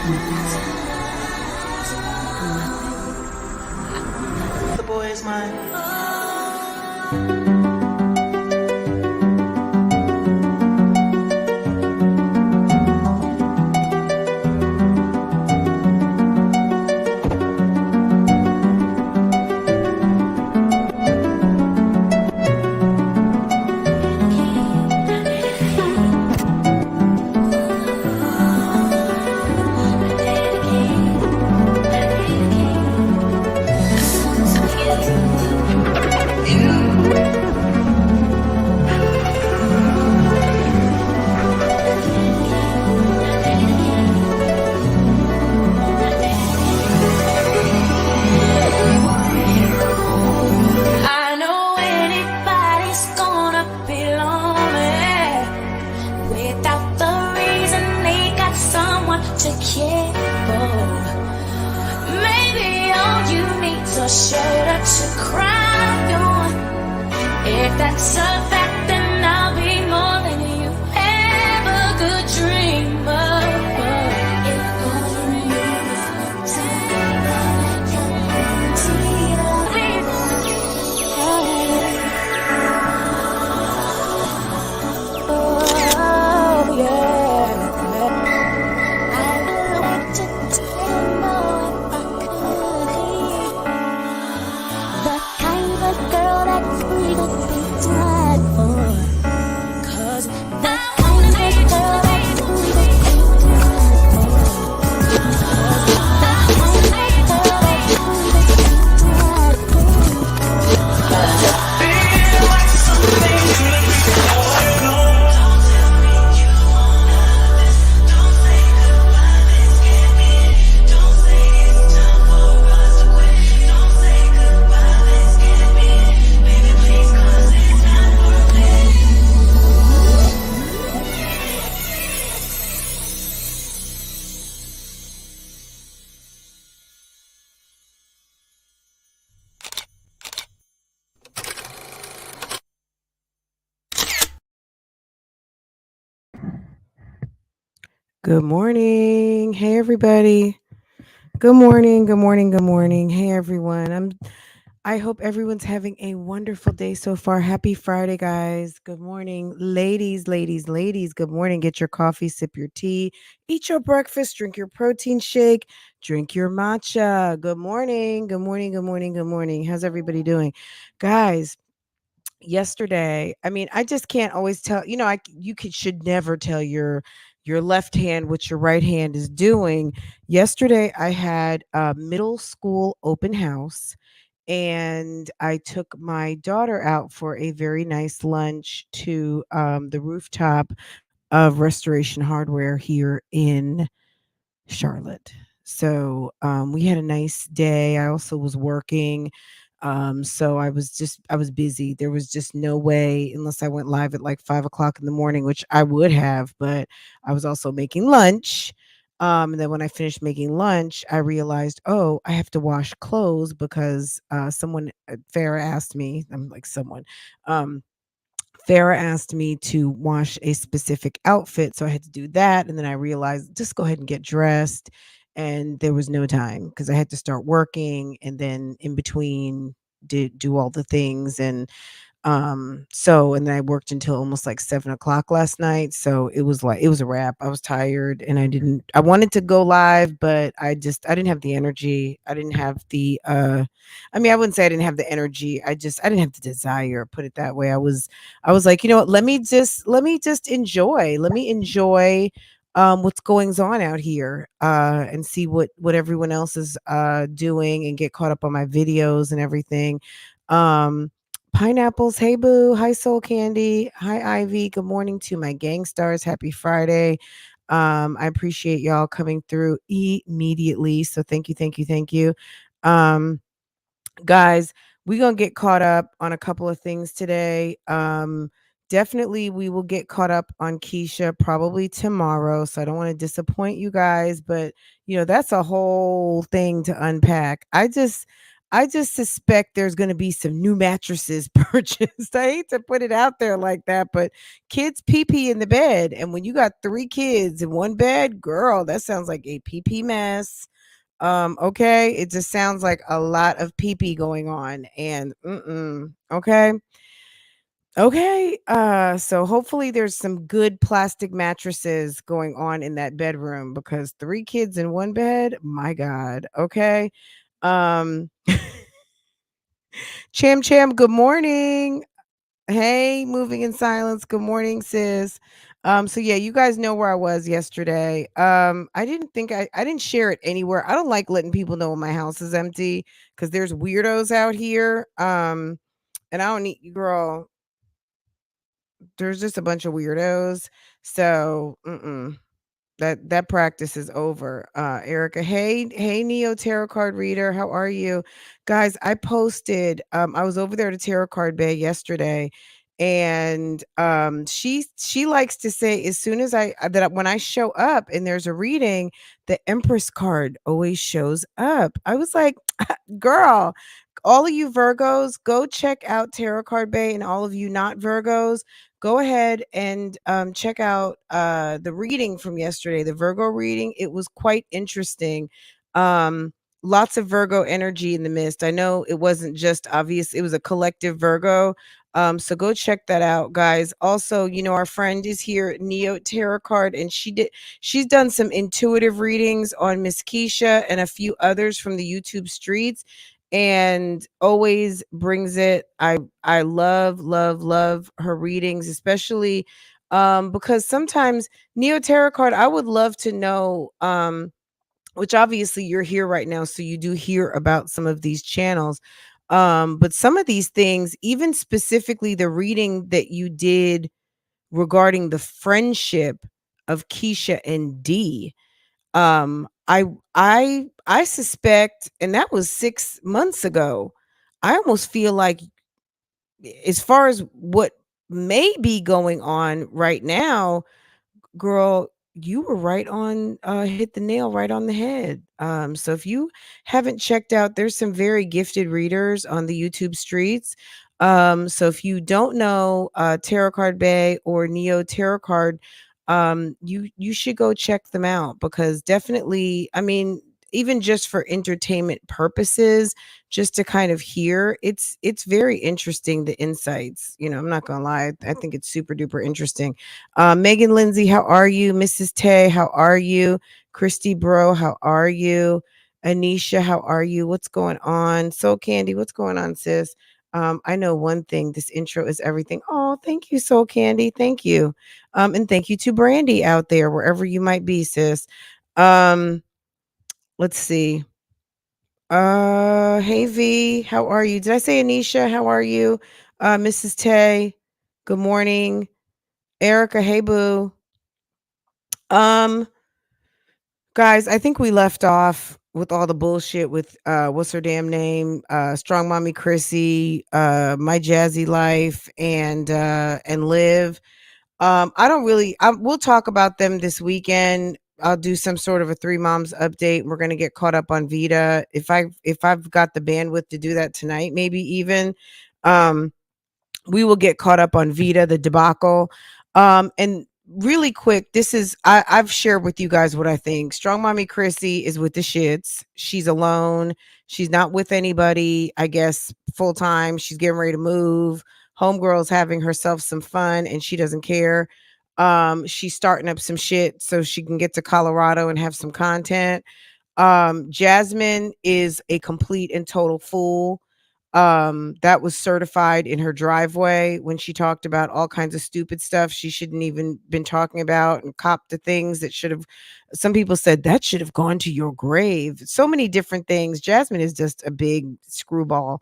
The boy is mine. Good morning. Hey, everybody. Good morning. Good morning. Good morning. Hey, everyone. I hope everyone's having a wonderful day so far. Happy Friday, guys. Good morning, ladies, ladies, ladies. Good morning. Get your coffee, sip your tea, eat your breakfast, drink your protein shake, drink your matcha. Good morning. Good morning. Good morning. Good morning. How's everybody doing? Guys, yesterday, I mean, I just can't always tell, should never tell your left hand what your right hand is doing. Yesterday I had a middle school open house, and I took my daughter out for a very nice lunch to the rooftop of Restoration Hardware here in Charlotte. So we had a nice day. I also was working. So I was busy. There was just no way, unless I went live at like 5 o'clock in the morning, which I would have, but I was also making lunch. And then when I finished making lunch, I realized, oh, I have to wash clothes because Farah asked me, I'm like, um, Farah asked me to wash a specific outfit, so I had to do that, and then I realized, just go ahead and get dressed, and there was no time because I had to start working, and then in between did do all the things, and then I worked until almost like 7 o'clock last night. So it was a wrap. I was tired and I wanted to go live, but I didn't have the energy. I didn't have I wouldn't say I didn't have the energy. I didn't have the desire, put it that way. I was like, you know what, let me just enjoy. Let me enjoy what's going on out here, and see what everyone else is doing, and get caught up on my videos and everything. Um Pineapples, hey boo, hi Soul Candy, hi Ivy. Good morning to my gang stars. Happy Friday. I appreciate y'all coming through immediately. So thank you, thank you, thank you. Um, Guys, we're gonna get caught up on a couple of things today. Definitely we will get caught up on Keisha probably tomorrow. So I don't want to disappoint you guys, but that's a whole thing to unpack. I just suspect there's gonna be some new mattresses purchased. I hate to put it out there like that, but kids pee-pee in the bed, and when you got 3 kids in one bed, girl, that sounds like a pee-pee mess. Okay? It just sounds like a lot of pee-pee going on, and okay? Okay, so hopefully there's some good plastic mattresses going on in that bedroom because 3 kids in one bed, my god, okay? Um Cham Cham, good morning. Hey, moving in silence. Good morning, sis. So yeah, you guys know where I was yesterday. I didn't think I didn't share it anywhere. I don't like letting people know when my house is empty because there's weirdos out here. And I don't need girl, there's just a bunch of weirdos. So that practice is over. Erica, hey Neo tarot card reader, how are you? Guys, I posted I was over there to Tarot Card Bay yesterday, and she likes to say as soon as when I show up and there's a reading, the Empress card always shows up. I was like, girl, all of you Virgos, go check out Tarot Card Bay, and all of you not Virgos, go ahead and check out the reading from yesterday, the Virgo reading. It was quite interesting. Um, Lots of Virgo energy in the mist. I know it wasn't just obvious, it was a collective Virgo. So go check that out, guys. Also, our friend is here, Neo Tarot Card, and she's done some intuitive readings on Miss Keisha and a few others from the YouTube streets, and always brings it. I love, love, love her readings, especially because sometimes Neo Tarot Card, I would love to know, which obviously you're here right now, so you do hear about some of these channels. But some of these things, even specifically the reading that you did regarding the friendship of Keisha and D, I suspect, and that was 6 months ago. I almost feel like, as far as what may be going on right now, girl, you were right on, hit the nail right on the head. So if you haven't checked out, there's some very gifted readers on the YouTube streets. So if you don't know Tarot Card Bay or Neo Tarot Card, you should go check them out because definitely, I mean, even just for entertainment purposes, just to kind of hear, it's very interesting, the insights. I'm not gonna lie, I think it's super duper interesting. Megan Lindsay, how are you? Mrs. Tay, how are you? Christy Bro, how are you? Anisha, how are you? What's going on? Soul Candy, what's going on, sis? I know one thing, this intro is everything. Oh, thank you, Soul Candy. Thank you. And thank you to Brandy out there, wherever you might be, sis. Um, let's see. Hey V, how are you? Did I say Anisha? How are you? Mrs. Tay, good morning. Erica, hey boo. Um, Guys, I think we left off with all the bullshit with what's her damn name? Strong Mommy Chrissy, My Jazzy Life, and Liv. I don't really we'll talk about them this weekend. I'll do some sort of a Three Moms update. We're gonna get caught up on Vita. If I've got the bandwidth to do that tonight, maybe even. Um we will get caught up on Vita, the debacle. And really quick, I've shared with you guys what I think. Strong Mommy Chrissy is with the shits. She's alone. She's not with anybody, I guess, full time. She's getting ready to move. Homegirl's having herself some fun and she doesn't care. She's starting up some shit so she can get to Colorado and have some content. Jasmine is a complete and total fool. That was certified in her driveway when she talked about all kinds of stupid stuff she shouldn't even been talking about, and copped the things that should have, some people said that should have gone to your grave. So many different things. Jasmine is just a big screwball.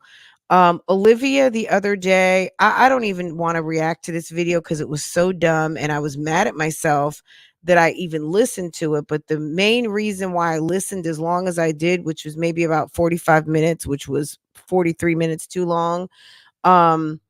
Olivia, the other day, I don't even want to react to this video because it was so dumb and I was mad at myself that I even listened to it. But the main reason why I listened as long as I did, which was maybe about 45 minutes, which was 43 minutes too long. Um,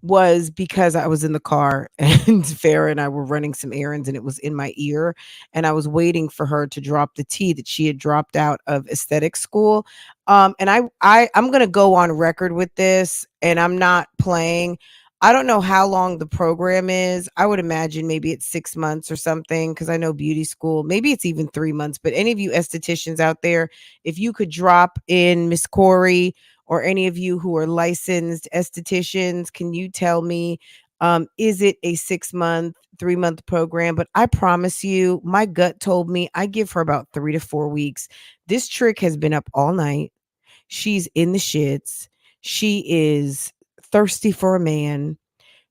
was because I was in the car and Farah and I were running some errands and it was in my ear and I was waiting for her to drop the tea that she had dropped out of aesthetic school. And I'm gonna go on record with this and I'm not playing. I don't know how long the program is. I would imagine maybe it's 6 months or something because I know beauty school. Maybe it's even 3 months. But any of you estheticians out there, if you could drop in Miss Corey or any of you who are licensed estheticians, can you tell me, is it a 6 month, 3 month program? But I promise you, my gut told me I give her about 3 to 4 weeks. This trick has been up all night. She's in the shits. She is thirsty for a man.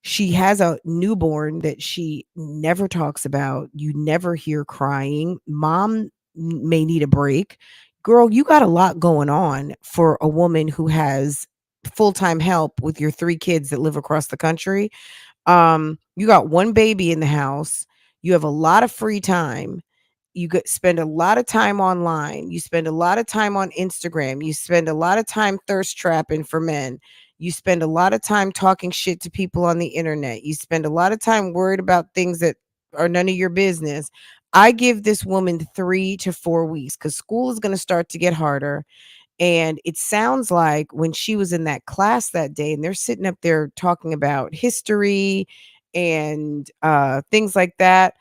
She has a newborn that she never talks about. You never hear crying. Mom may need a break. Girl, you got a lot going on for a woman who has full-time help with your 3 kids that live across the country. You got one baby in the house. You have a lot of free time. Spend a lot of time online. You spend a lot of time on Instagram. You spend a lot of time thirst trapping for men. You spend a lot of time talking shit to people on the internet. You spend a lot of time worried about things that are none of your business. I give this woman 3 to 4 weeks because school is going to start to get harder. And it sounds like when she was in that class that day and they're sitting up there talking about history and things like that,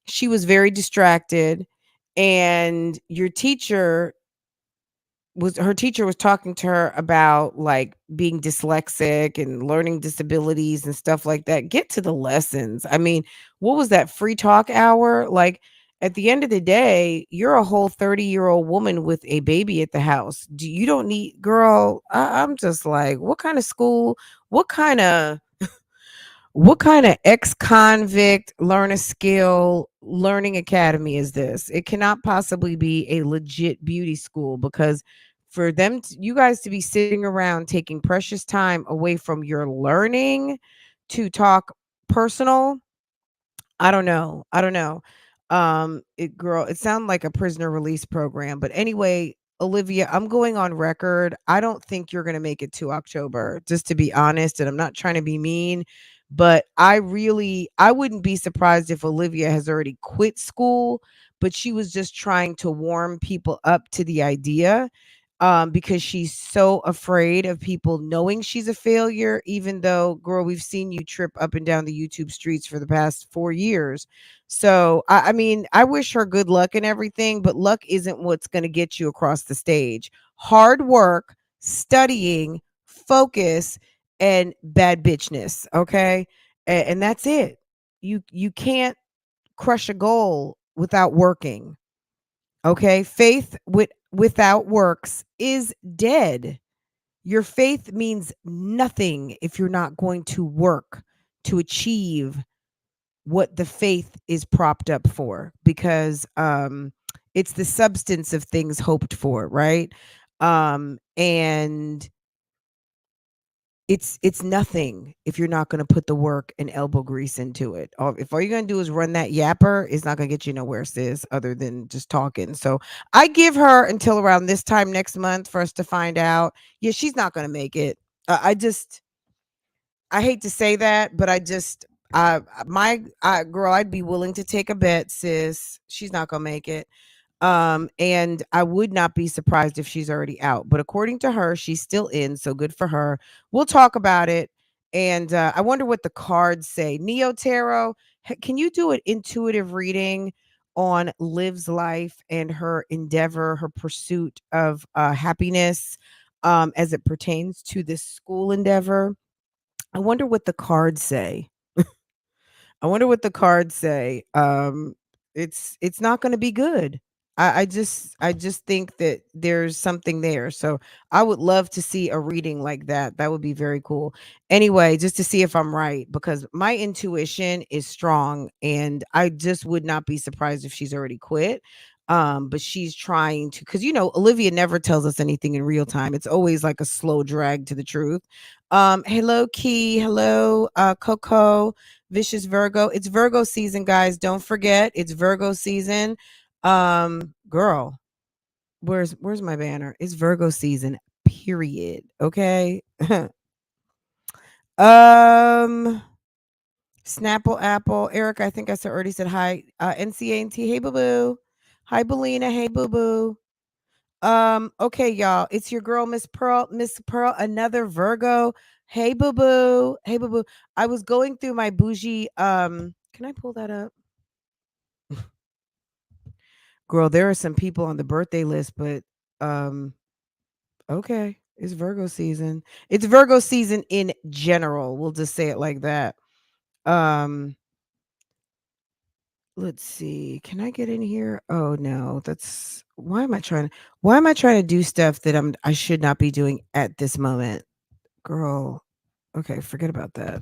she was very distracted. And her teacher was talking to her about like being dyslexic and learning disabilities and stuff like that. Get to the lessons. I mean, what was that free talk hour? Like at the end of the day, you're a whole 30-year-old woman with a baby at the house. You don't need, girl. I'm just like, what kind of school? What kind of ex-convict learn a skill learning academy is this? It cannot possibly be a legit beauty school because for you guys to be sitting around taking precious time away from your learning to talk personal, I don't know. I don't know. It sounded like a prisoner release program. But anyway, Olivia, I'm going on record. I don't think you're going to make it to October, just to be honest. And I'm not trying to be mean, but I wouldn't be surprised if Olivia has already quit school, but she was just trying to warm people up to the idea. Because she's so afraid of people knowing she's a failure, even though, girl, we've seen you trip up and down the YouTube streets for the past 4 years. So, I mean, I wish her good luck and everything, but luck isn't what's going to get you across the stage. Hard work, studying, focus, and bad bitchness. Okay. And that's it. You can't crush a goal without working. Okay. Faith without works is dead. Your faith means nothing if you're not going to work to achieve what the faith is propped up for, because it's the substance of things hoped for, right? And it's nothing if you're not going to put the work and elbow grease into it. If all you're going to do is run that yapper, it's not going to get you nowhere, sis, other than just talking. So I give her until around this time next month for us to find out. Yeah, she's not going to make it. I hate to say that, but my girl, I'd be willing to take a bet, sis. She's not going to make it. And I would not be surprised if she's already out. But according to her, she's still in. So good for her. We'll talk about it. And I wonder what the cards say. Neo Tarot, can you do an intuitive reading on Liv's life and her endeavor, her pursuit of happiness as it pertains to this school endeavor? I wonder what the cards say. I wonder what the cards say. It's not going to be good. I just think that there's something there. So I would love to see a reading like that. That would be very cool. Anyway, just to see if I'm right, because my intuition is strong and I just would not be surprised if she's already quit. But she's trying to, because Olivia never tells us anything in real time. It's always like a slow drag to the truth. Hello, Key. Hello, Coco. Vicious Virgo. It's Virgo season, guys. Don't forget, it's Virgo season. Girl, where's my banner? It's Virgo season, period. Okay. Um, Snapple Apple. Eric, I think I already said hi. NCANT. Hey, boo boo. Hi, Belina. Hey, boo boo. Okay, y'all. It's your girl, Miss Pearl. Miss Pearl, another Virgo. Hey, boo boo. Hey, boo boo. I was going through my bougie. Can I pull that up? Girl, there are some people on the birthday list, but um, okay. It's Virgo season. It's Virgo season in general. We'll just say it like that. Um, let's see. Can I get in here? Oh no, that's why am I trying to do stuff that I should not be doing at this moment? Girl. Okay, forget about that.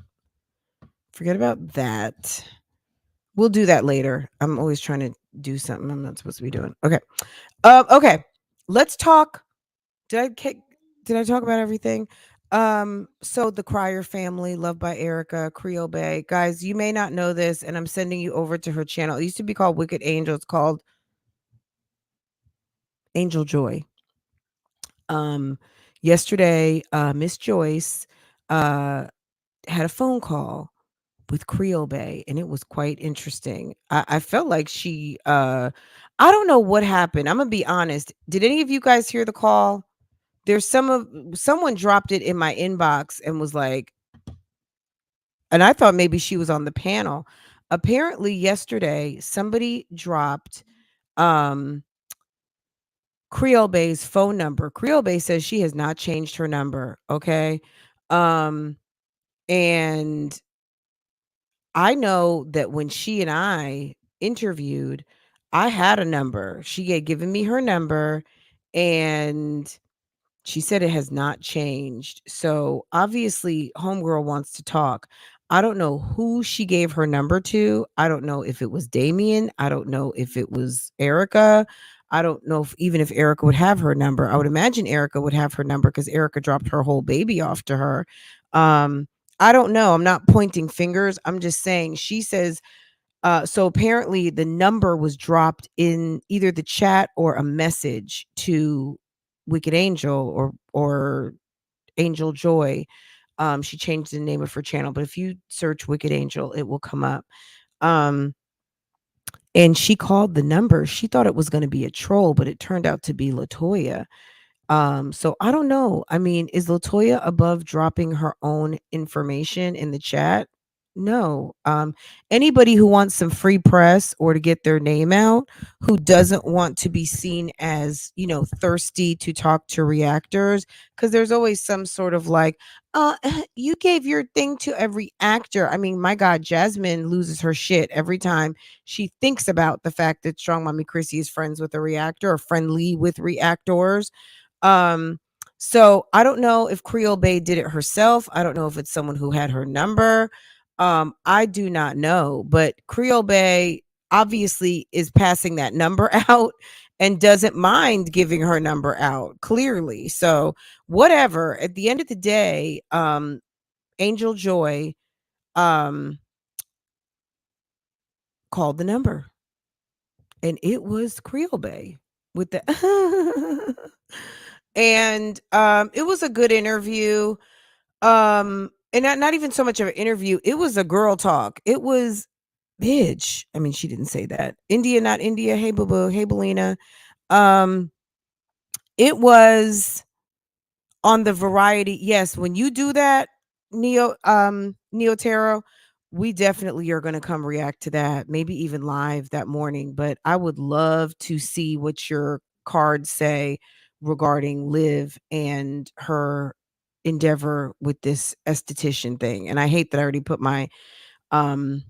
Forget about that. We'll do that later. I'm always trying to do something I'm not supposed to be doing. Okay. Okay. Let's talk. Did I kick did I talk about everything? So the Crier family, loved by Erica, Creolebae. Guys, you may not know this, and I'm sending you over to her channel. It used to be called Wicked Angel. It's called Angel Joy. Um, Yesterday, Miss Joyce had a phone call with Creolebae, and it was quite interesting. I felt like I don't know what happened. I'm gonna be honest. Did any of you guys hear the call? Someone dropped it in my inbox and was like, and I thought maybe she was on the panel. Apparently yesterday somebody dropped um Creolebae's phone number. Creolebae says she has not changed her number, okay? Um and I know that when she and I interviewed, I had a number. She had given me her number, and she said it has not changed. So obviously, Homegirl wants to talk. I don't know who she gave her number to. I don't know if it was Damien. I don't know if it was Erica. I don't know even if Erica would have her number. I would imagine Erica would have her number because Erica dropped her whole baby off to her. Um, I don't know. I'm not pointing fingers. I'm just saying she says so apparently the number was dropped in either the chat or a message to Wicked Angel or Angel Joy. She changed the name of her channel, but if you search Wicked Angel, it will come up. Um, and she called the number. She thought it was going to be a troll, but it turned out to be Latoya. So I don't know. I mean, is Latoya above dropping her own information in the chat? No. Anybody who wants some free press or to get their name out, who doesn't want to be seen as, thirsty to talk to reactors, because there's always some sort of like, you gave your thing to every actor. I mean, my God, Jasmine loses her shit every time she thinks about the fact that Strong Mommy Chrissy is friends with a reactor or friendly with reactors. um, so I don't know if Creolebae did it herself. I don't know if it's someone who had her number. I do not know, but Creolebae obviously is passing that number out and doesn't mind giving her number out clearly. So whatever, at the end of the day, Angel Joy um called the number, and it was Creolebae with the and it was a good interview. And not even so much of an interview, it was a girl talk. It was bitch. I mean, she didn't say that. India, not India. Hey, boo boo. Hey, Belina. Um, it was on the variety. Yes, when you do that, Neo Tarot, we definitely are gonna come react to that, maybe even live that morning. But I would love to see what your cards say regarding Liv and her endeavor with this esthetician thing. And I hate that I already put my um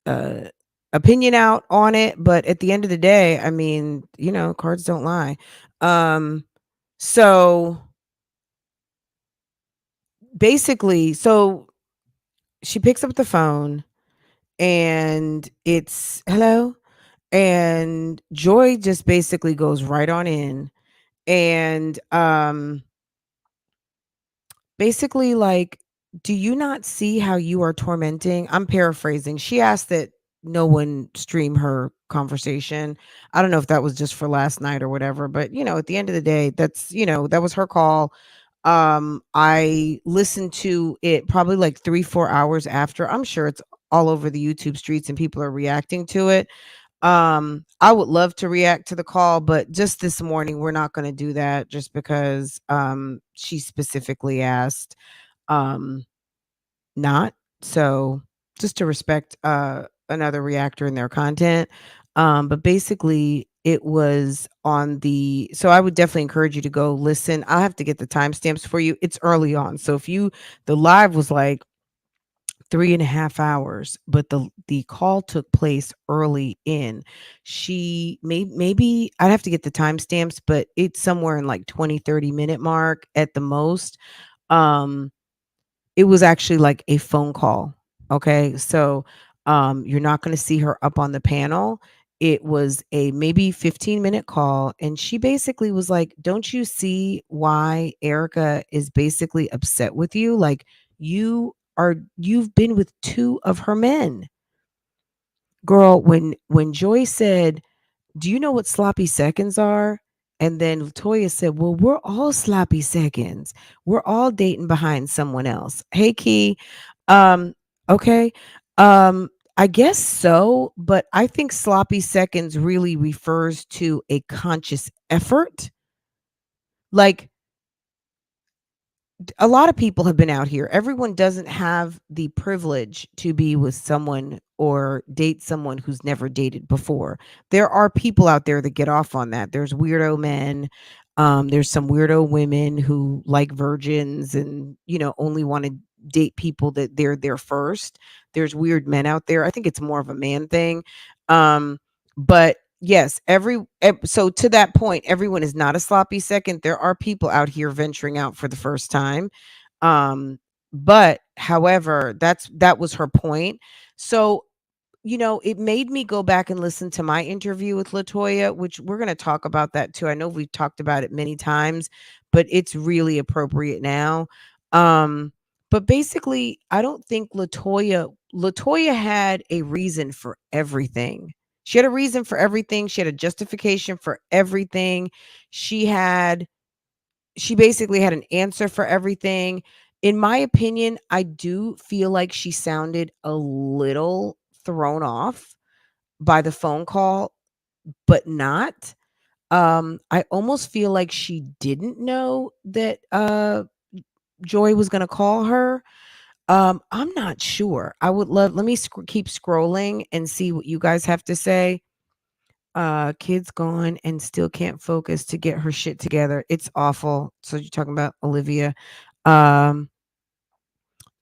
uh opinion out on it, but at the end of the day, I mean, cards don't lie. Um so basically, so she picks up the phone and it's hello, and Joy just basically goes right on in and basically like, do you not see how you are tormenting? I'm paraphrasing. She asked that no one stream her conversation. I don't know if that was just for last night or whatever, but at the end of the day, that was her call. I listened to it probably like 3-4 hours after. I'm sure it's all over the YouTube streets and people are reacting to it. I would love to react to the call, but just this morning we're not going to do that just because she specifically asked um not. So just to respect another reactor in their content. But basically it was on the, so I would definitely encourage you to go listen. I'll have to get the timestamps for you. It's early on. So if you, the live was like 3.5 hours, but the call took place early in. She maybe I'd have to get the timestamps, but it's somewhere in like 20-30 minute mark at the most. Um, it was actually like a phone call. Okay. So you're not going to see her up on the panel. It was a maybe 15-minute call. And she basically was like, don't you see why Erica is basically upset with you? Like you've been with two of her men. Girl, when Joy said, do you know what sloppy seconds are? And then Latoya said, well, we're all sloppy seconds. We're all dating behind someone else. Hey, Key. Um, okay. I guess so, but I think sloppy seconds really refers to a conscious effort. Like a lot of people have been out here. Everyone doesn't have the privilege to be with someone or date someone who's never dated before. There are people out there that get off on that. There's weirdo men. There's some weirdo women who like virgins and, only want to date people that they're there first. There's weird men out there. I think it's more of a man thing. But yes, so to that point, everyone is not a sloppy second. There are people out here venturing out for the first time. But however, that was her point. So, it made me go back and listen to my interview with Latoya, which we're going to talk about that too. I know we've talked about it many times, but it's really appropriate now. Um, but basically, I don't think Latoya had a reason for everything. She had a reason for everything. She had a justification for everything. She had she basically had an answer for everything. In my opinion, I do feel like she sounded a little thrown off by the phone call, but not. I almost feel like she didn't know that Joy was going to call her. I'm not sure. I would love, let me keep scrolling and see what you guys have to say. Kids gone and still can't focus to get her shit together. It's awful. So you're talking about Olivia. Um,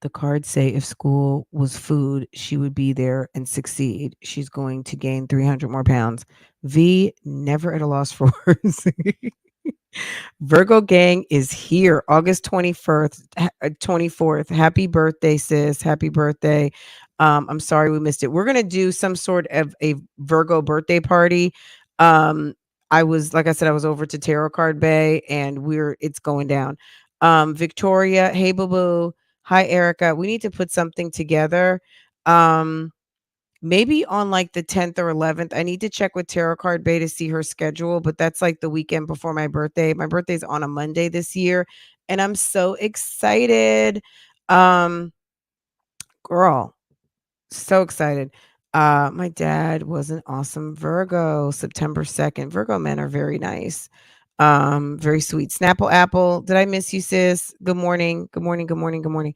the cards say if school was food, she would be there and succeed. She's going to gain 300 more pounds. V, never at a loss for words. Virgo gang is here August 21st, 24th. Happy birthday, sis. Happy birthday. I'm sorry we missed it. We're going to do some sort of a Virgo birthday party. Like I said, I was over to Tarot Card Bay and it's going down. Victoria, hey, boo boo. Hi, Erica. We need to put something together. Maybe on like the 10th or 11th. I need to check with Tarot Card Bay to see her schedule, but that's like the weekend before my birthday. My birthday's on a Monday this year, and I'm so excited. Um, girl, so excited. My dad was an awesome Virgo, September 2nd. Virgo men are very nice. Very sweet. Snapple Apple. Did I miss you, sis? Good morning. Good morning. Good morning. Good morning.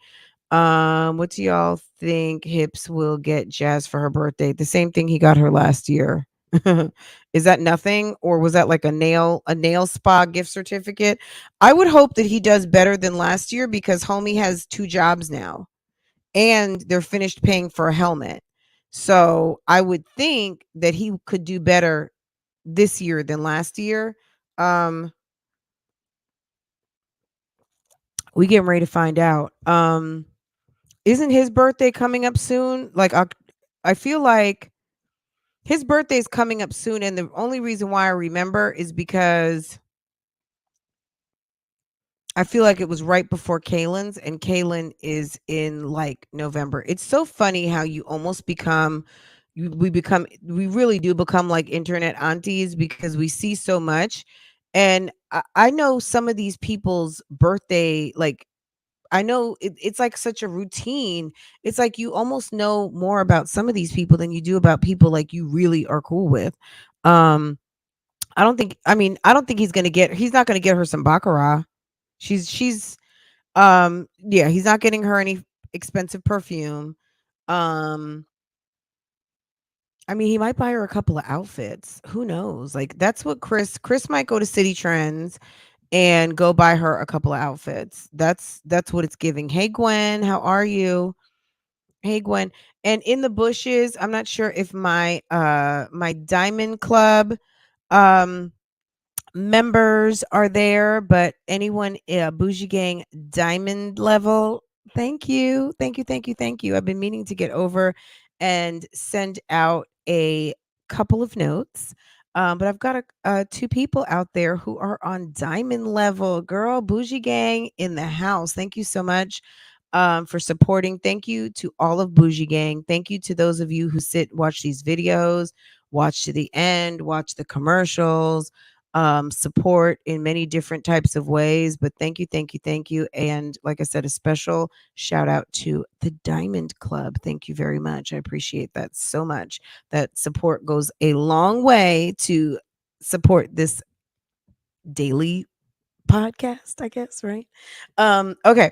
What do y'all think Hips will get Jazz for her birthday? The same thing he got her last year. Is that nothing, or was that like a nail spa gift certificate? I would hope that he does better than last year because homie has 2 jobs now and they're finished paying for a helmet. So I would think that he could do better this year than last year. Um, we getting ready to find out. Isn't his birthday coming up soon? I feel like his birthday is coming up soon, and the only reason why I remember is because I feel like it was right before Kaylin's, and Kaylin is in like November. It's so funny how you almost we really do become like internet aunties because we see so much. And I know some of these people's birthday, like I know it's like such a routine. It's like you almost know more about some of these people than you do about people like you really are cool with. Um, I don't think he's not gonna get her some baccarat. She's yeah, he's not getting her any expensive perfume. Um, I mean, he might buy her a couple of outfits. Who knows? Like that's what Chris might go to City Trends and go buy her a couple of outfits. That's what it's giving. Hey Gwen, how are you? Hey Gwen. And in the bushes, I'm not sure if my Diamond Club um members are there, but anyone Bougie Gang diamond level, thank you. Thank you. Thank you. Thank you. I've been meaning to get over and send out a couple of notes. But I've got two people out there who are on diamond level. Girl, Bougie Gang in the house. Thank you so much for supporting. Thank you to all of Bougie Gang. Thank you to those of you who watch these videos, watch to the end, watch the commercials, support in many different types of ways. But thank you, thank you, thank you. And like I said, a special shout out to the Diamond Club. Thank you very much. I appreciate that so much. That support goes a long way to support this daily podcast, I guess, right? Okay.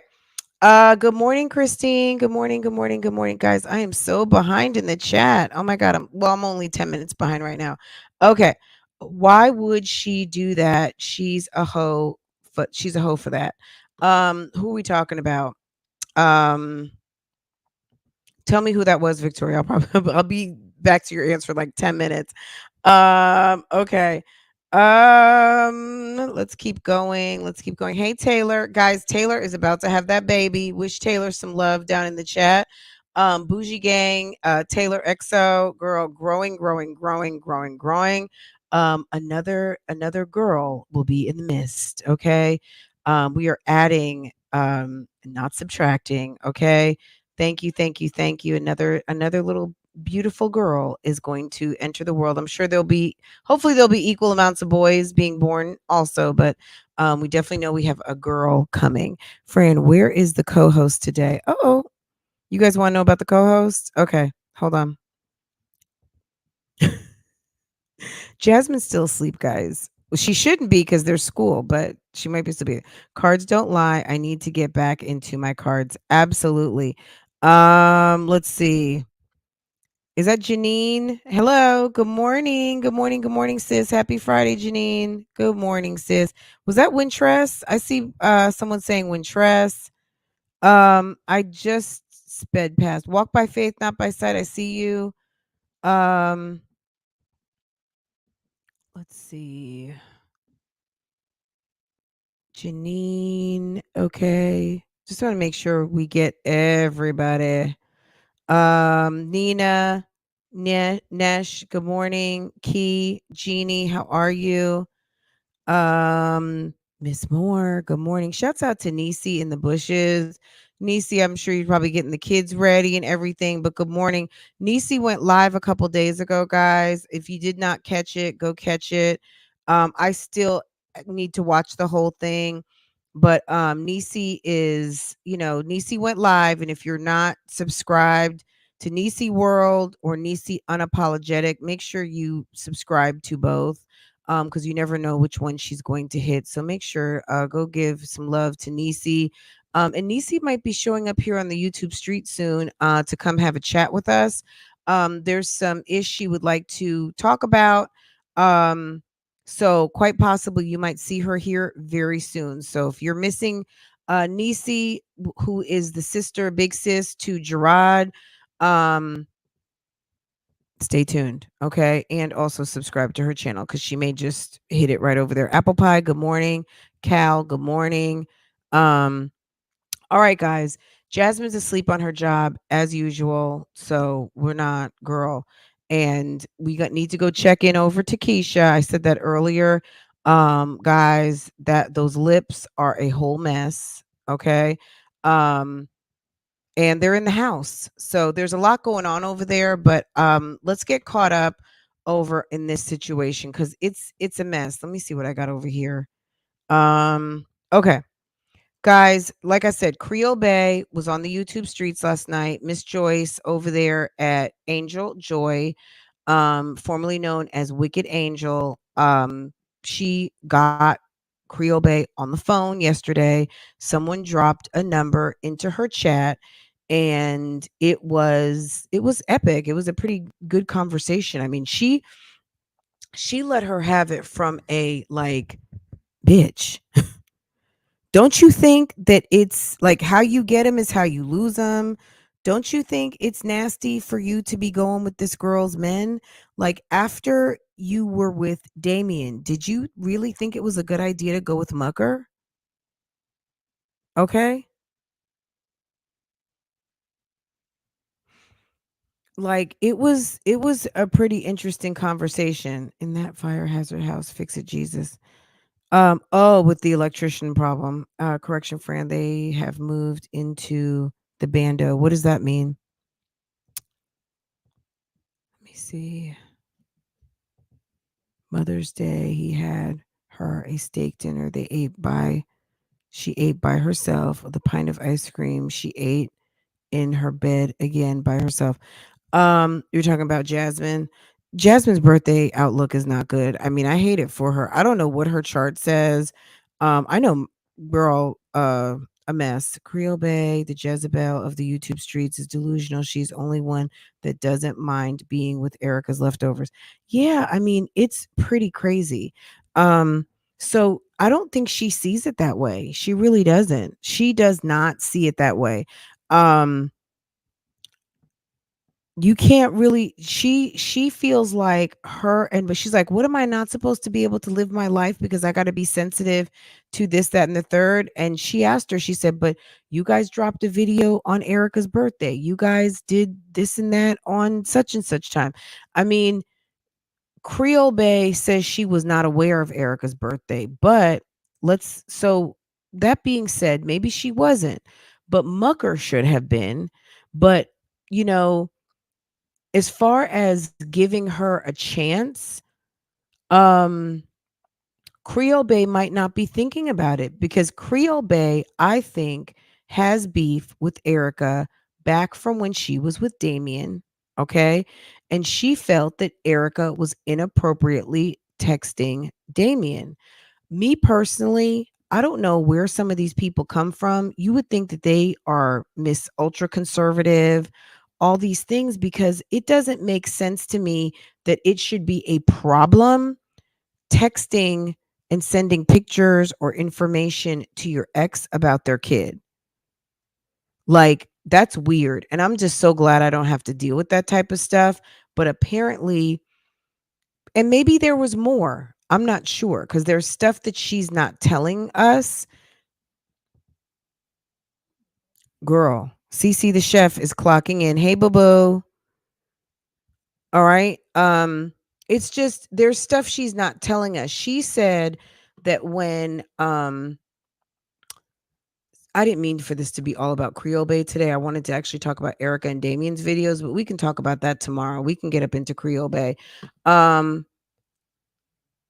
Good morning, Christine. Good morning, good morning, good morning, guys. I am so behind in the chat. Oh my god, I'm only 10 minutes behind right now. Okay. Why would she do that? She's a hoe, she's a hoe for that. Who are we talking about? Um, Tell me who that was, Victoria. I'll probably I'll be back to your answer in like 10 minutes. Okay. Let's keep going. Let's keep going. Hey Taylor. Guys, Taylor is about to have that baby. Wish Taylor some love down in the chat. Bougie Gang, Taylor XO, girl, growing, growing, growing, growing, growing. Another girl will be in the mist. Okay. We are adding, not subtracting. Okay. Thank you, thank you, thank you. Another little beautiful girl is going to enter the world. I'm sure hopefully there'll be equal amounts of boys being born also, but we definitely know we have a girl coming. Fran, where is the co-host today? Oh, you guys want to know about the co-host? Okay, hold on. Jasmine's still asleep, guys. Well, she shouldn't be because there's school, but she might be still be. Cards don't lie. I need to get back into my cards. Absolutely. Let's see. Is that Janine? Hello. Good morning. Good morning. Good morning, sis. Happy Friday, Janine. Good morning, sis. Was that Wintress? I see someone saying Wintress. I just sped past. Walk by faith, not by sight. I see you. Um, let's see. Janine. Okay. Just want to make sure we get everybody. Nina, Nesh, good morning. Key, Jeannie, how are you? Miss Moore, good morning. Shouts out to Nisi in the bushes. Nisi, I'm sure you're probably getting the kids ready and everything, but good morning. Nisi went live a couple days ago, guys. If you did not catch it, go catch it. I still need to watch the whole thing, but Nisi is, Nisi went live, and if you're not subscribed to Nisi World or Nisi Unapologetic, make sure you subscribe to both, because you never know which one she's going to hit. So make sure go give some love to Nisi. And Nisi might be showing up here on the YouTube street soon to come have a chat with us. There's some ish she would like to talk about. So quite possibly you might see her here very soon. So if you're missing Nisi, who is the sister, big sis to Gerard, stay tuned, okay? And also subscribe to her channel because she may just hit it right over there. Apple Pie, good morning. Cal, good morning. All right, guys. Jasmine's asleep on her job as usual, so we're not, girl. And need to go check in over to Keisha. I said that earlier. Guys, that those lips are a whole mess. Okay. Um, and they're in the house. So there's a lot going on over there, but let's get caught up over in this situation because it's a mess. Let me see what I got over here. Okay. Guys, like I said, Creolebae was on the YouTube streets last night. Miss Joyce over there at Angel Joy, formerly known as Wicked Angel. She got Creolebae on the phone yesterday. Someone dropped a number into her chat and it was epic. It was a pretty good conversation. I mean, she let her have it from a like, bitch, don't you think that it's like how you get them is how you lose them? Don't you think it's nasty for you to be going with this girl's men? Like after you were with Damien, did you really think it was a good idea to go with Mucker? Okay. Like it was a pretty interesting conversation in that fire hazard house. Fix it, Jesus. Oh, with the electrician problem. Correction, Fran, they have moved into the bando. What does that mean? Let me see. Mother's Day, he had her a steak dinner. She ate by herself with a pint of ice cream. She ate in her bed again by herself. You're talking about Jasmine. Jasmine's birthday outlook is not good. I mean, I hate it for her. I don't know what her chart says. I know we're all a mess. Creolebae, the Jezebel of the YouTube streets, is delusional. She's only one that doesn't mind being with Erica's leftovers. Yeah, I mean, it's pretty crazy. So I don't think she sees it that way. She really doesn't. She does not see it that way. Um, you can't really she feels like her and but she's like, what am I not supposed to be able to live my life because I got to be sensitive to this, that, and the third? And she asked her, she said, but you guys dropped a video on Erica's birthday, you guys did this and that on such and such time. I mean, Creole Bay says she was not aware of Erica's birthday, but let's so that being said, maybe she wasn't, but Mucker should have been. But you know, as far as giving her a chance, um, Creole Bay might not be thinking about it because Creole Bay, I think, has beef with Erica back from when she was with Damien. Okay. And she felt that Erica was inappropriately texting Damien. Me personally, I don't know where some of these people come from. You would think that they are Miss Ultra Conservative, all these things, because it doesn't make sense to me that it should be a problem texting and sending pictures or information to your ex about their kid. Like, that's weird. And I'm just so glad I don't have to deal with that type of stuff. But apparently, and maybe there was more. I'm not sure because there's stuff that she's not telling us. Girl, CC the chef is clocking in. Hey, boo boo. All right. It's just there's stuff she's not telling us. She said that when I didn't mean for this to be all about Creole Bay today. I wanted to actually talk about Erica and Damien's videos, but we can talk about that tomorrow. We can get up into Creole Bay. Um,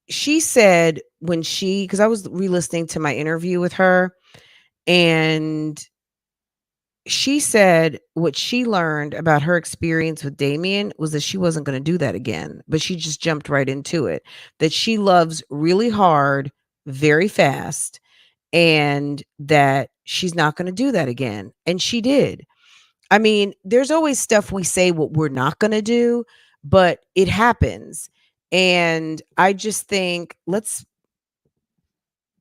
she said when she, because I was re-listening to my interview with her, and she said what she learned about her experience with Damien was that she wasn't going to do that again, but she just jumped right into it. That she loves really hard, very fast, and that she's not going to do that again. And she did. I mean, there's always stuff we say what we're not going to do, but it happens. And I just think let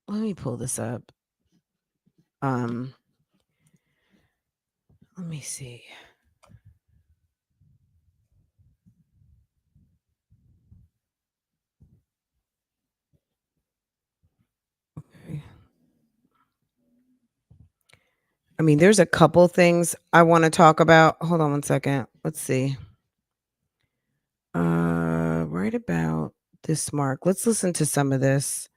me pull this up. Um let me see. Okay. I mean, there's a couple things I want to talk about. Hold on one second. Let's see. Right about this mark. Let's listen to some of this.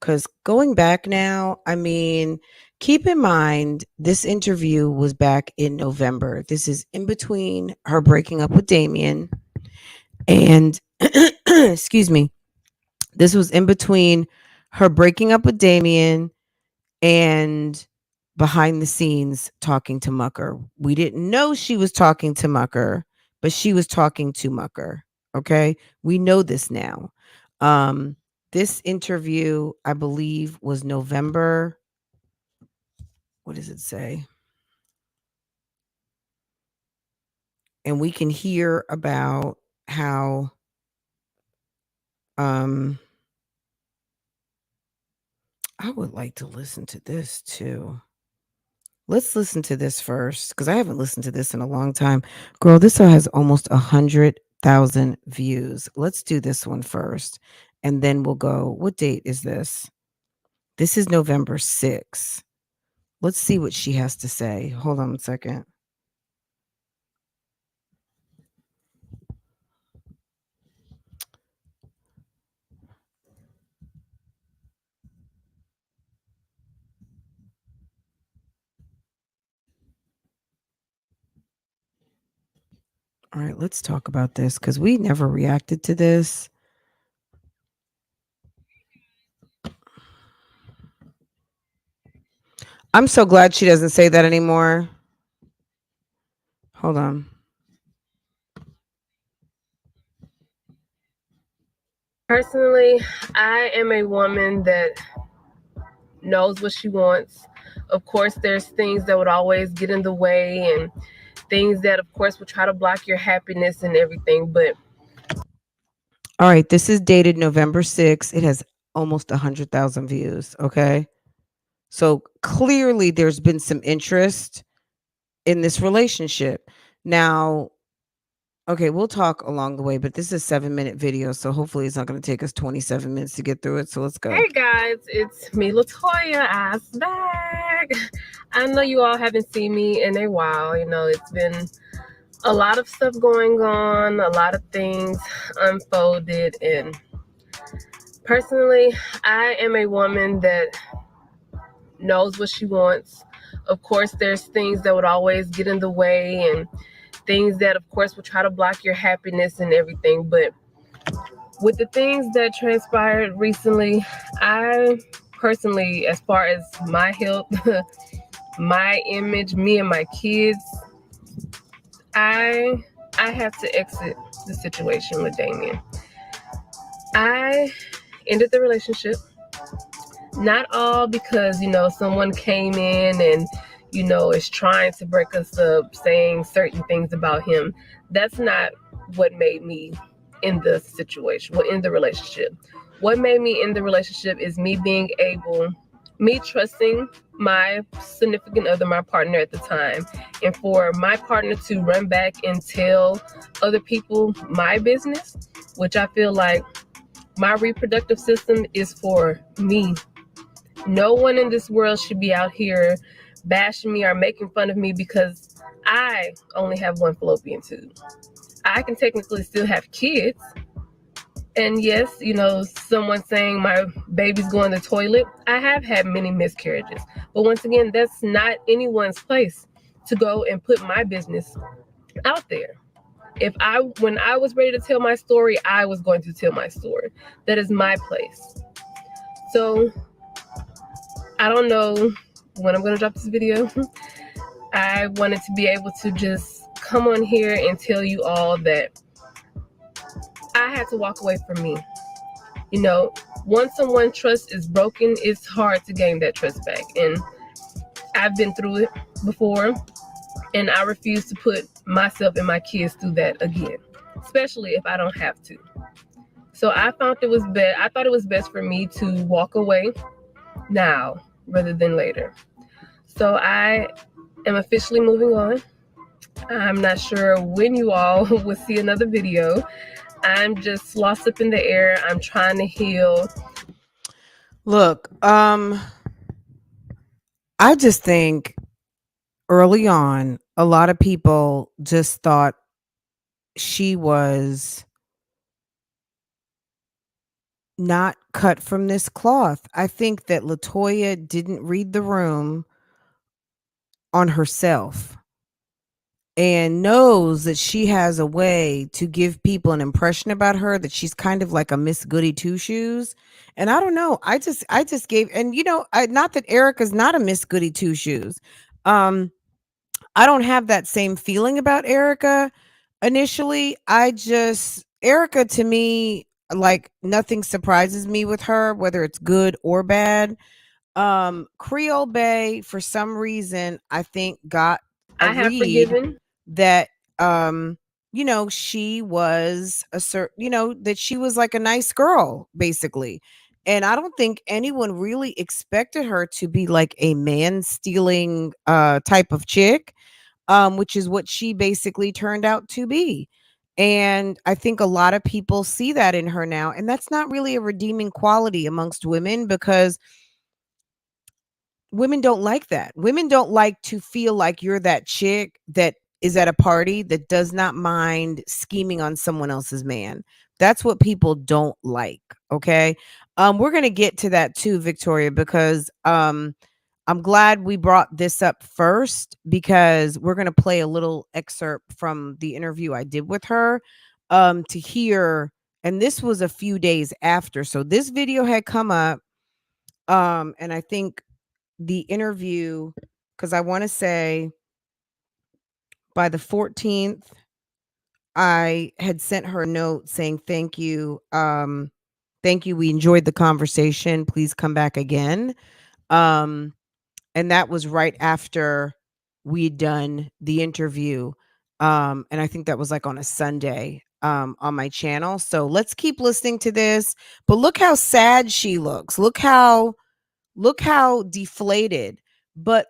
Because going back now, I mean, keep in mind, this interview was back in November. This is in between her breaking up with Damien And excuse me, this was in between her breaking up with Damien and behind the scenes talking to Mucker. We didn't know she was talking to Mucker, but she was talking to Mucker. Okay. We know this now. Um, this interview, I believe, was November. What does it say? And we can hear about how um I would like to listen to this too. Let's listen to this first because I haven't listened to this in a long time. Girl, this has almost 100,000 views. Let's do this one first and then we'll go. What date is this? This is November 6th. Let's see what she has to say. Hold on a second. All right, let's talk about this because we never reacted to this. I'm so glad she doesn't say that anymore. Hold on. Personally, I am a woman that knows what she wants. Of course, there's things that would always get in the way and things that, of course, will try to block your happiness and everything. But all right, this is dated November 6th. It has almost 100,000 views. Okay. So clearly there's been some interest in this relationship. Now, okay, we'll talk along the way, but this is a 7-minute video. So hopefully it's not going to take us 27 minutes to get through it. So let's go. hey guys, it's me, Latoya. I'm back. I know you all haven't seen me in a while. You know, it's been a lot of stuff going on, a lot of things unfolded. And personally, I am a woman that knows what she wants. Of course, there's things that would always get in the way and things that, of course, will try to block your happiness and everything. But with the things that transpired recently, I personally, as far as my health, my image, me and my kids, I I have to exit the situation with Damien. I ended the relationship. Not all because, someone came in and, is trying to break us up, saying certain things about him. That's not what made me in the situation, well, in the relationship. What made me in the relationship is me trusting my significant other, my partner at the time, and for my partner to run back and tell other people my business, which I feel like my reproductive system is for me. No one in this world should be out here bashing me or making fun of me because I only have one fallopian tube. I can technically still have kids. And yes, someone saying my baby's going to the toilet. I have had many miscarriages. But once again, that's not anyone's place to go and put my business out there. When I was ready to tell my story, I was going to tell my story. That is my place. So I don't know when I'm going to drop this video. I wanted to be able to just come on here and tell you all that I had to walk away from me. Once someone's trust is broken, it's hard to gain that trust back. And I've been through it before, and I refuse to put myself and my kids through that again, especially if I don't have to. So I thought it was best for me to walk away now rather than later. So I am officially moving on. I'm not sure when you all will see another video. I'm just lost up in the air. I'm trying to heal. Look, I just think early on, a lot of people just thought she was not cut from this cloth. I think that Latoya didn't read the room on herself. and knows that she has a way to give people an impression about her that she's kind of like a Miss Goody Two Shoes. And I don't know, I just gave, and not that Erica's not a Miss Goody Two Shoes. Um I don't have that same feeling about Erica initially. I just Erica to me, like, nothing surprises me with her, whether it's good or bad. Creolebae, for some reason, I think got a I have read forgiven. that she was a certain, that she was like a nice girl, basically. And I don't think anyone really expected her to be like a man stealing type of chick, which is what she basically turned out to be. And I think a lot of people see that in her now. And that's not really a redeeming quality amongst women, because women don't like that. Women don't like to feel like you're that chick that is at a party that does not mind scheming on someone else's man. That's what people don't like. Okay. We're gonna get to that too, Victoria, because I'm glad we brought this up first, because we're gonna play a little excerpt from the interview I did with her, to hear. And this was a few days after. So this video had come up. And I think the interview, because I want to say by the 14th, I had sent her a note saying, thank you. Thank you. We enjoyed the conversation. Please come back again. Um, and that was right after we'd done the interview. And I think that was like on a Sunday, on my channel. So let's keep listening to this. But look how sad she looks. Look how deflated. But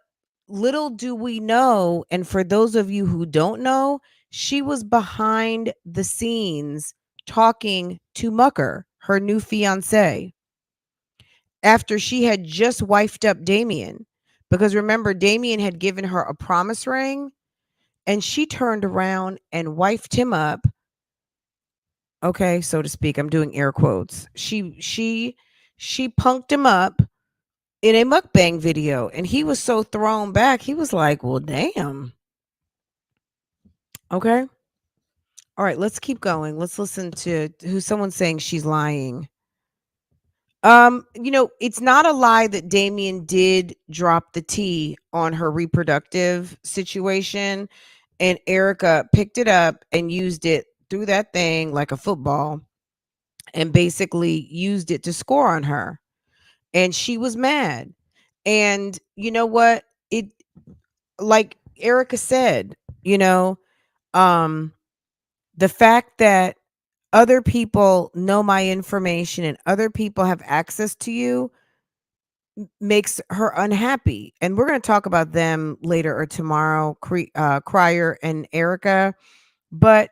little do we know, and for those of you who don't know, she was behind the scenes talking to Mucker, her new fiance, after she had just wifed up Damien. Because remember, Damien had given her a promise ring, and she turned around and wifed him up. Okay, so to speak. I'm doing air quotes. She punked him up in a mukbang video, and he was so thrown back. He was like, well, damn. Okay. All right, let's keep going. Let's listen to who someone's saying she's lying. It's not a lie that Damien did drop the T on her reproductive situation, and Erica picked it up and used it through that thing like a football, and basically used it to score on her. And she was mad. And you know what? It Like Erica said, you know, um, the fact that other people know my information and other people have access to you makes her unhappy. And we're going to talk about them later or tomorrow, Crier and Erica. But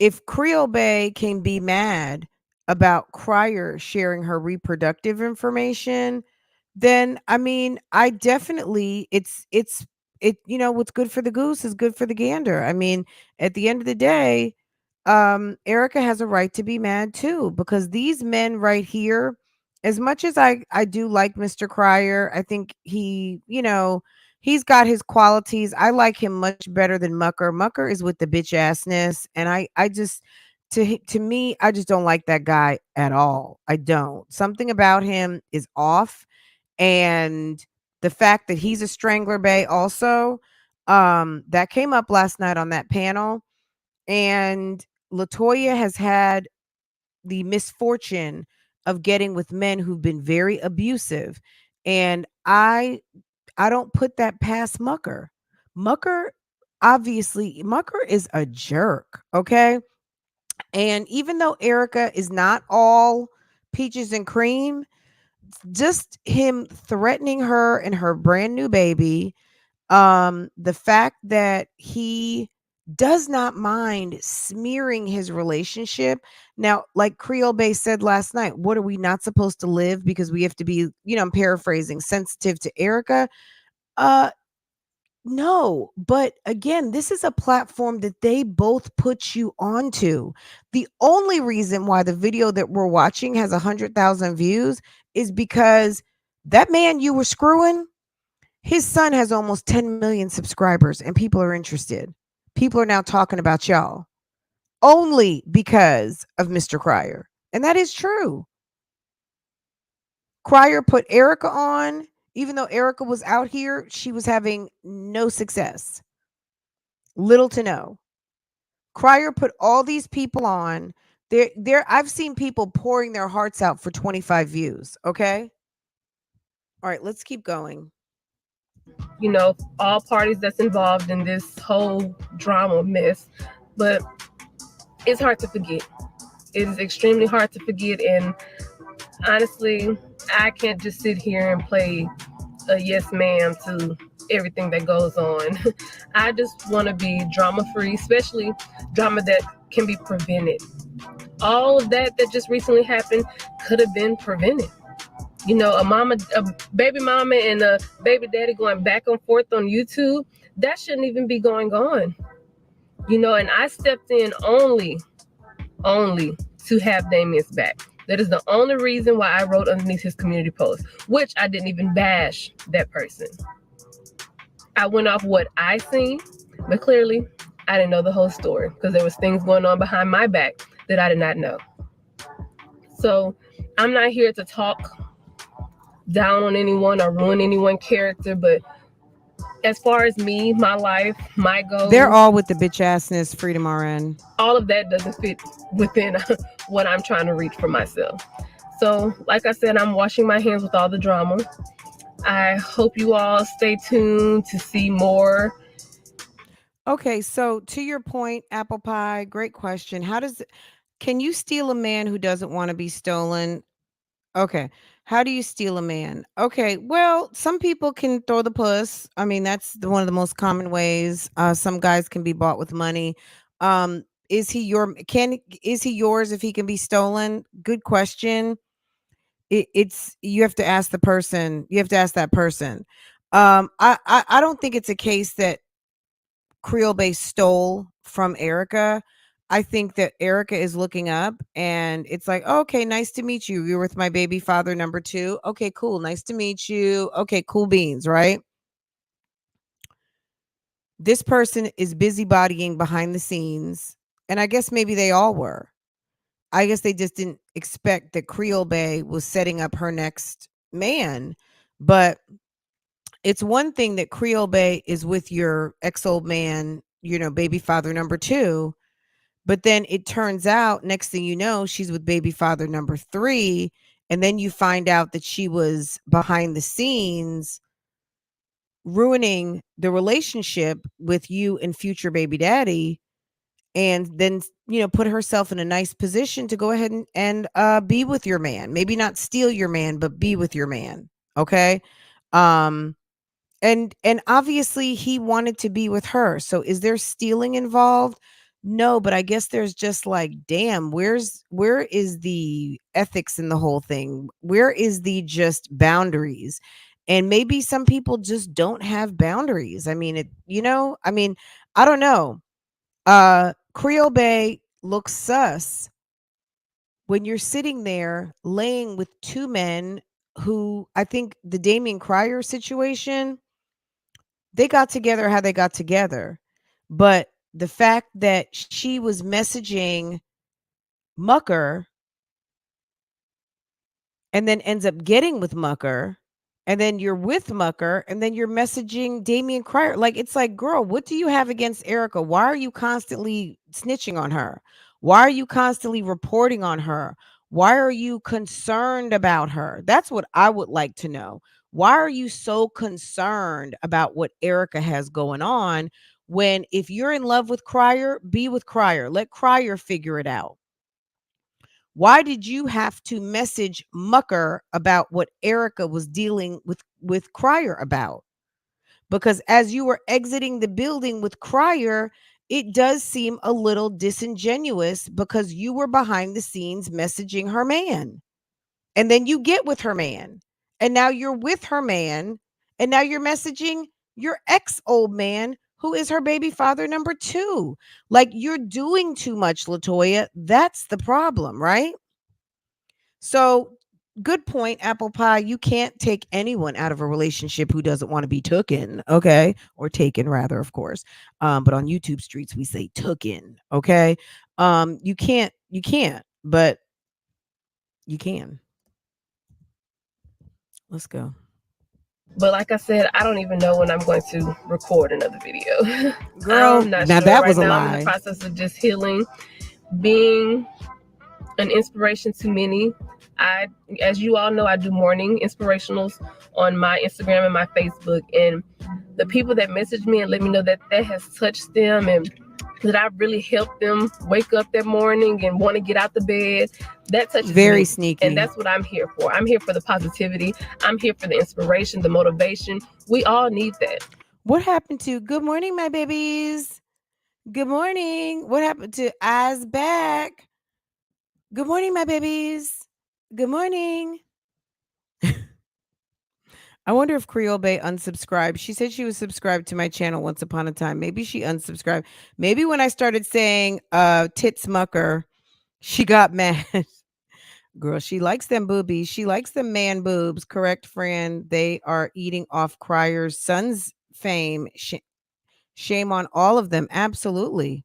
if Creolebae can be mad about Crier sharing her reproductive information, then I mean, I definitely what's good for the goose is good for the gander. I mean, at the end of the day, Erica has a right to be mad too, because these men right here, as much as I do like Mr. Crier, I think he's got his qualities. I like him much better than Mucker. Mucker is with the bitch assness, and I just to me, I just don't like that guy at all. I don't. Something about him is off, and the fact that he's a strangler bay also, that came up last night on that panel. And Latoya has had the misfortune of getting with men who've been very abusive, and I don't put that past Mucker. Mucker Mucker is a jerk, okay? And even though Erica is not all peaches and cream, just him threatening her and her brand new baby, the fact that he does not mind smearing his relationship. Now, like Creolebae said last night, what are we not supposed to live because we have to be, I'm paraphrasing, sensitive to Erica? Uh no, but again, this is a platform that they both put you onto. The only reason why the video that we're watching has 100,000 views is because that man you were screwing, his son has almost 10 million subscribers and people are interested. people are now talking about y'all only because of Mr. Crier. And that is true. Crier put Erica on. Even though Erica was out here, she was having no success, little to no. Crier put all these people on. I've seen people pouring their hearts out for 25 views. Okay. All right, let's keep going. All parties that's involved in this whole drama mess. But it's hard to forget. It is extremely hard to forget. And honestly, I can't just sit here and play a yes ma'am to everything that goes on. I just want to be drama free, especially drama that can be prevented. All of that just recently happened could have been prevented. A baby mama and a baby daddy going back and forth on YouTube, that shouldn't even be going on. And I stepped in only to have Damien's back. That is the only reason why I wrote underneath his community post, which I didn't even bash that person. I went off what I seen, but clearly I didn't know the whole story because there was things going on behind my back that I did not know. So I'm not here to talk down on anyone or ruin anyone's character, but as far as me, my life, my goals, they're all with the bitch assness, Freedom RN. All of that doesn't fit within what I'm trying to reach for myself. So, like I said, I'm washing my hands with all the drama. I hope you all stay tuned to see more. Okay, so to your point, Apple Pie, great question. Can you steal a man who doesn't want to be stolen? Okay. How do you steal a man? Okay. Well, some people can throw the puss. I mean, that's one of the most common ways. Some guys can be bought with money. Is he yours if he can be stolen? Good question. It's you have to ask the person. You have to ask that person. I don't think it's a case that Creolebae stole from Erica. I think that Erica is looking up and it's like, oh, okay, nice to meet you. You're with my baby father number 2. Okay, cool. Nice to meet you. Okay, cool beans, right? This person is busybodying behind the scenes. And I guess maybe they all were. I guess they just didn't expect that Creolebae was setting up her next man. But it's one thing that Creolebae is with your ex-old man, baby father number 2. But then it turns out, next thing you know, she's with baby father number 3. And then you find out that she was behind the scenes ruining the relationship with you and future baby daddy. And then, put herself in a nice position to go ahead and be with your man. Maybe not steal your man, but be with your man. Okay. And obviously he wanted to be with her. So is there stealing involved? No, but I guess there's just like, damn, where is the ethics in the whole thing? Where is the just boundaries? And maybe some people just don't have boundaries. I mean, I don't know. Creolebae looks sus when you're sitting there laying with 2 men who, I think the Damien Crier situation, they got together how they got together. But the fact that she was messaging Mucker and then ends up getting with Mucker, and then you're with Mucker, and then you're messaging Damien Crier. Like, it's like, girl, what do you have against Erica? Why are you constantly snitching on her? Why are you constantly reporting on her? Why are you concerned about her? That's what I would like to know. Why are you so concerned about what Erica has going on when if you're in love with Crier, be with Crier. Let Crier figure it out. Why did you have to message Mucker about what Erica was dealing with Crier about? Because as you were exiting the building with Crier, it does seem a little disingenuous because you were behind the scenes messaging her man. And then you get with her man. And now you're with her man. And now you're messaging your ex-old man who is her baby father number 2. Like, you're doing too much, Latoya. That's the problem, right? So good point, apple pie. You can't take anyone out of a relationship who doesn't want to be tooken, okay? Or taken rather, of course. But on YouTube streets we say tooken, okay? You can't, but you can. Let's go. But like I said, I don't even know when I'm going to record another video. Girl, I'm not now sure. that was Right a now, I'm in the lie. process of just healing, being an inspiration to many. I, as you all know, I do morning inspirationals on my Instagram and my Facebook. And the people that message me and let me know that that has touched them and that I really helped them wake up that morning and want to get out the bed, that touches Very me. sneaky. And that's what I'm here for. I'm here for the positivity. I'm here for the inspiration, the motivation. We all need that. What happened to good morning, my babies? Good morning. What happened to eyes back? Good morning, my babies. Good morning. I wonder if Creolebae unsubscribed. She said she was subscribed to my channel once upon a time. Maybe she unsubscribed. Maybe when I started saying tits mucker, she got mad. Girl, she likes them boobies. She likes them man boobs. Correct, friend. They are eating off Cryer's son's fame. Shame on all of them. Absolutely.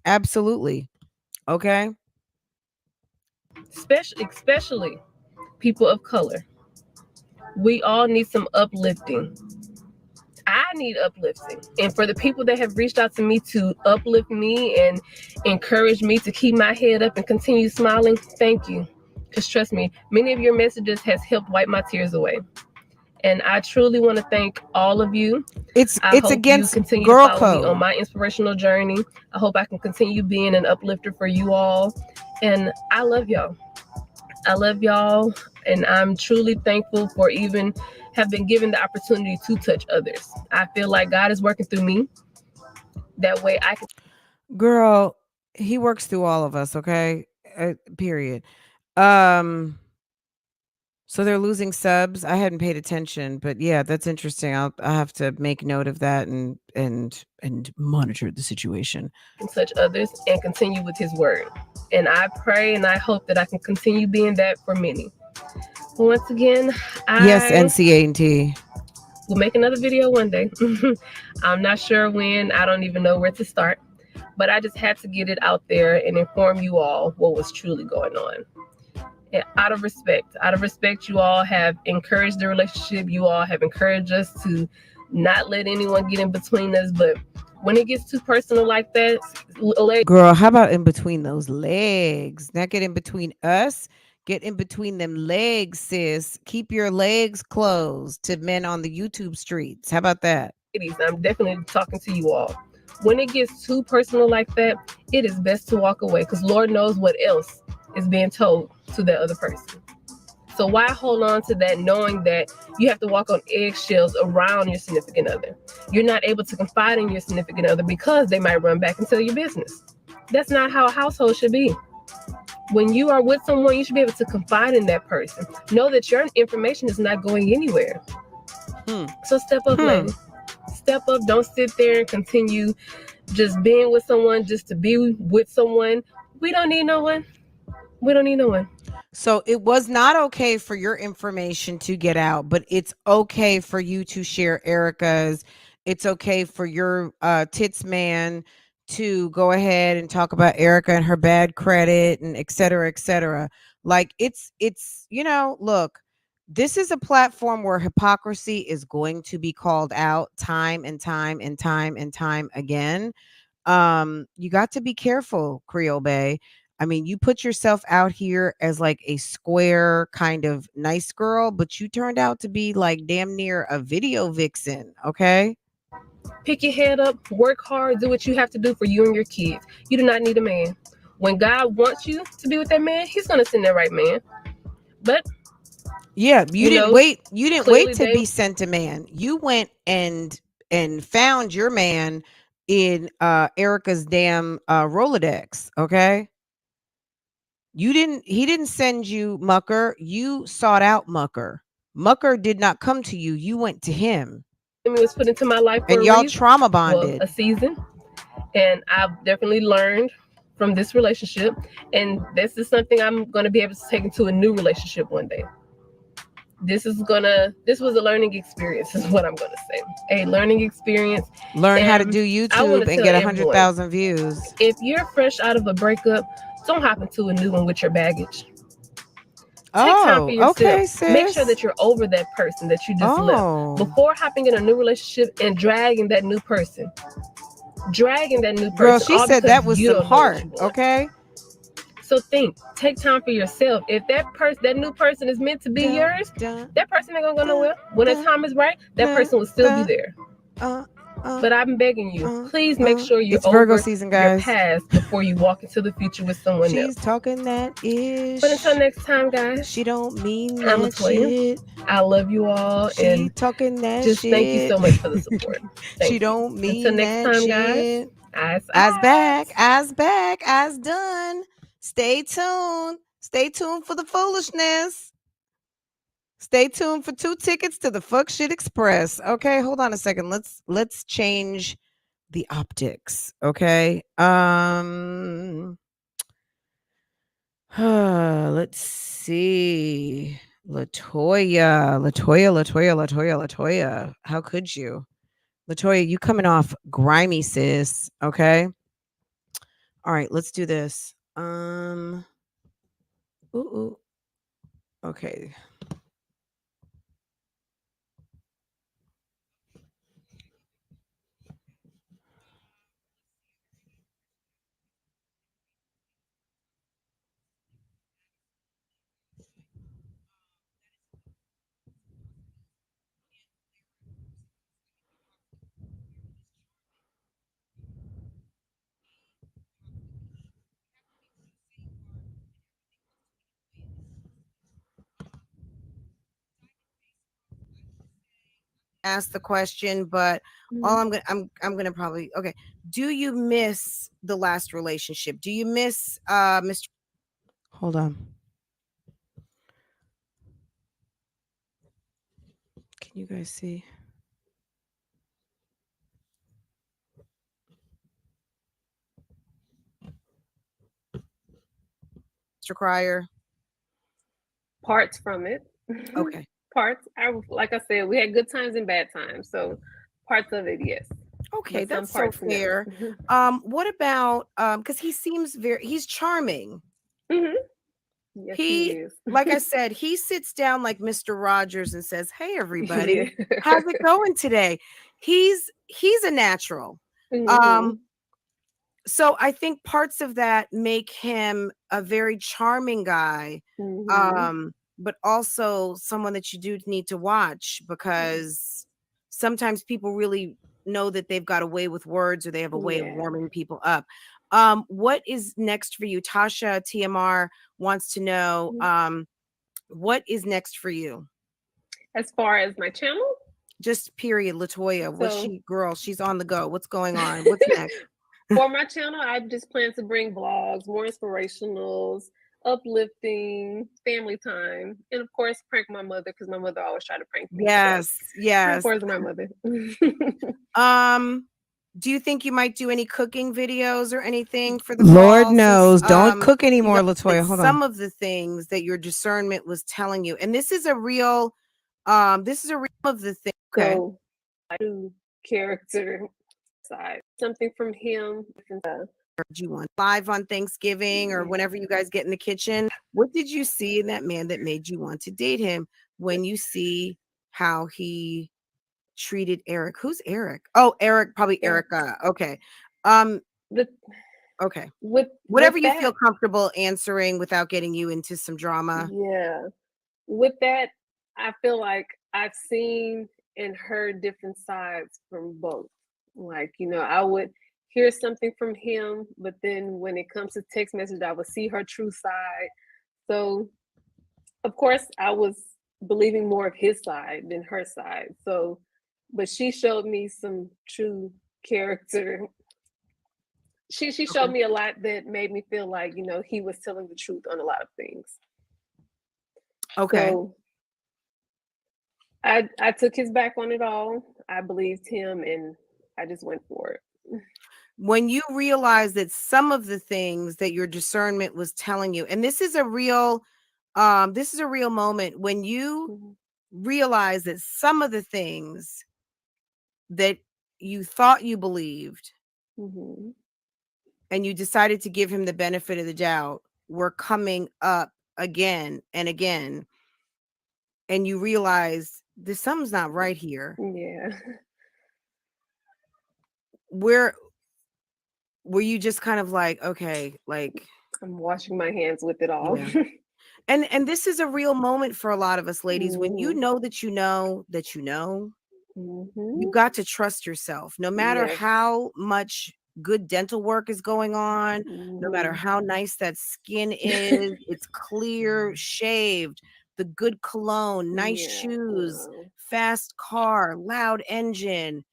Absolutely. Okay. Especially people of color. We all need some uplifting. I need uplifting. And for the people that have reached out to me to uplift me and encourage me to keep my head up and continue smiling, thank you. Because trust me, many of your messages has helped wipe my tears away. And I truly want to thank all of you. I It's hope you against continue to girl follow me on code. my inspirational journey. I hope I can continue being an uplifter for you all. And I love y'all. I love y'all, and I'm truly thankful for even have been given the opportunity to touch others. I feel like God is working through me. That way I can Girl, he works through all of us, okay? Period. Um so they're losing subs. I hadn't paid attention, but yeah, that's interesting. I'll have to make note of that and monitor the situation. touch others and continue with his word. And I pray and I hope that I can continue being that for many. Once again, Yes, I NCANT. will make another video one day. I'm not sure when. I don't even know where to start. But I just had to get it out there and inform you all what was truly going on. And out of respect, you all have encouraged the relationship. You all have encouraged us to not let anyone get in between us. But when it gets too personal like that, Girl, how about in between those legs? Not get in between us. Get in between them legs, sis. Keep your legs closed to men on the YouTube streets. How about that? ladies, I'm definitely talking to you all. When it gets too personal like that, it is best to walk away because Lord knows what else is being told to that other person. So why hold on to that knowing that you have to walk on eggshells around your significant other? You're not able to confide in your significant other because they might run back and tell your business. That's not how a household should be. When you are with someone, you should be able to confide in that person. Know that your information is not going anywhere. So step up, lady. Step up. Don't sit there and continue just being with someone just to be with someone. We don't need no one. We don't need no one. So it was not okay for your information to get out, but it's okay for you to share Erica's. It's okay for your tits man to go ahead and talk about Erica and her bad credit and et cetera, et cetera. Like look, this is a platform where hypocrisy is going to be called out time and time and time and time again. You got to be careful, Creolebae. I mean, you put yourself out here as like a square kind of nice girl, but you turned out to be like damn near a video vixen, okay? Pick your head up, work hard, do what you have to do for you and your kids. You do not need a man. When God wants you to be with that man, he's gonna send that right man. But Yeah, you didn't wait. You didn't wait clearly to they be sent a man. You went and found your man in Erica's damn Rolodex, okay? He didn't send you Mucker. You sought out Mucker. Mucker did not come to you. You went to him. was put into my life for And a y'all reason. trauma Well, a bonded. season. And I've definitely learned from this relationship. And this is something I'm gonna be able to take into a new relationship one day. this was a learning experience, is what I'm gonna say. A learning experience. Learn how to And do I want YouTube to and tell get everyone, 100,000 views. if you're fresh out of a breakup, don't hop into a new one with your baggage. Take time for Oh, yourself. okay, Make sure sis. that you're over that person that you just left Oh, before hopping in a new relationship and dragging that new person. Dragging that new girl, person she all said because that was you some don't know what heart. you want. Okay. So think, take time for yourself. If that new person is meant to be Dun, yours, dun, that person ain't gonna go dun, nowhere. When the dun, time is right, that dun, person will still be dun, there. uh, uh, But I'm begging you, please make sure you're It's Virgo over season, your guys. past before you walk into the future with someone She's else. talking that But until ish. next time, guys, She don't mean I'm that Latoya. shit. I love you all, She and talking that just thank you shit. so much for the support. She Thank you. don't Until mean next that time, guys. shit. Eyes Eyes eyes. back, eyes back, eyes done. Stay tuned. Stay tuned for the foolishness. Stay tuned for 2 tickets to the Fuck Shit Express. Okay, hold on a second. Let's change the optics. Okay. Let's see. Latoya. How could you? Latoya, you coming off grimy, sis. Okay. All right, let's do this. Ooh. Okay. Ask the question, but all I'm gonna probably okay. Do you miss the last relationship? Do you miss Mr. Hold on. Can you guys see? Mr. Crier? Parts from it. Okay. Parts. Like I said, we had good times and bad times. So parts of it, yes. Okay, But some that's so parts, no. fair. What about because he seems he's charming. Mm-hmm. Yes, he He, is. like I said, he sits down like Mr. Rogers and says, "Hey Yeah. everybody, how's it going today?" He's a natural. Mm-hmm. Um so I think parts of that make him a very charming guy, Mm-hmm. but also someone that you do need to watch because sometimes people really know that they've got a way with words or they have a way of Yeah. warming people up. What is next for you? Tasha TMR wants to know what is next for you? As far as my channel, Just period, Latoya. What's so she girl? She's on the go. What's going on? What's next? for my channel, I just plan to bring vlogs, more inspirationals, uplifting, family time, and of course, prank my mother because my mother always try to prank me. So Yes. Francoise my mother. Um, do you think you might do any cooking videos or anything for the Lord fall? Since knows, don't cook you know anymore, that Latoya. Hold on. some of the things that your discernment was telling you, and this is a real of the thing. Okay. So I do character side, something from him. Did you want live on Thanksgiving or whenever you guys get in the kitchen? What did you see in that man that made you want to date him when you see how he treated Eric? Who's Eric? Oh, Eric, probably Erica. Okay. The Okay. with Whatever you feel that, comfortable answering without getting you into some drama. yeah. With that, I feel like I've seen and heard different sides from both. Like, I would hear something from him, but then when it comes to text message, I would see her true side. So, of course, I was believing more of his side than her side. So, but she showed me some true character. She showed Okay. me a lot that made me feel like, he was telling the truth on a lot of things. Okay. So I took his back on it all. I believed him and I just went for it. When you realize that some of the things that your discernment was telling you, and this is a real moment when you realize that some of the things that you thought you believed Mm-hmm. and you decided to give him the benefit of the doubt were coming up again and again, and you realize there's something's not right here. Yeah. Where were you just kind of like, okay, like, I'm washing my hands with it all. yeah. And this is a real moment for a lot of us ladies. When you Mm-hmm. know that you know that you know, you Mm-hmm. got to trust yourself. No matter Yes. how much good dental work is going on, no matter Mm-hmm. how nice that skin is, it's clear, shaved, the good cologne, nice Yeah. shoes, No. fast car, loud engine,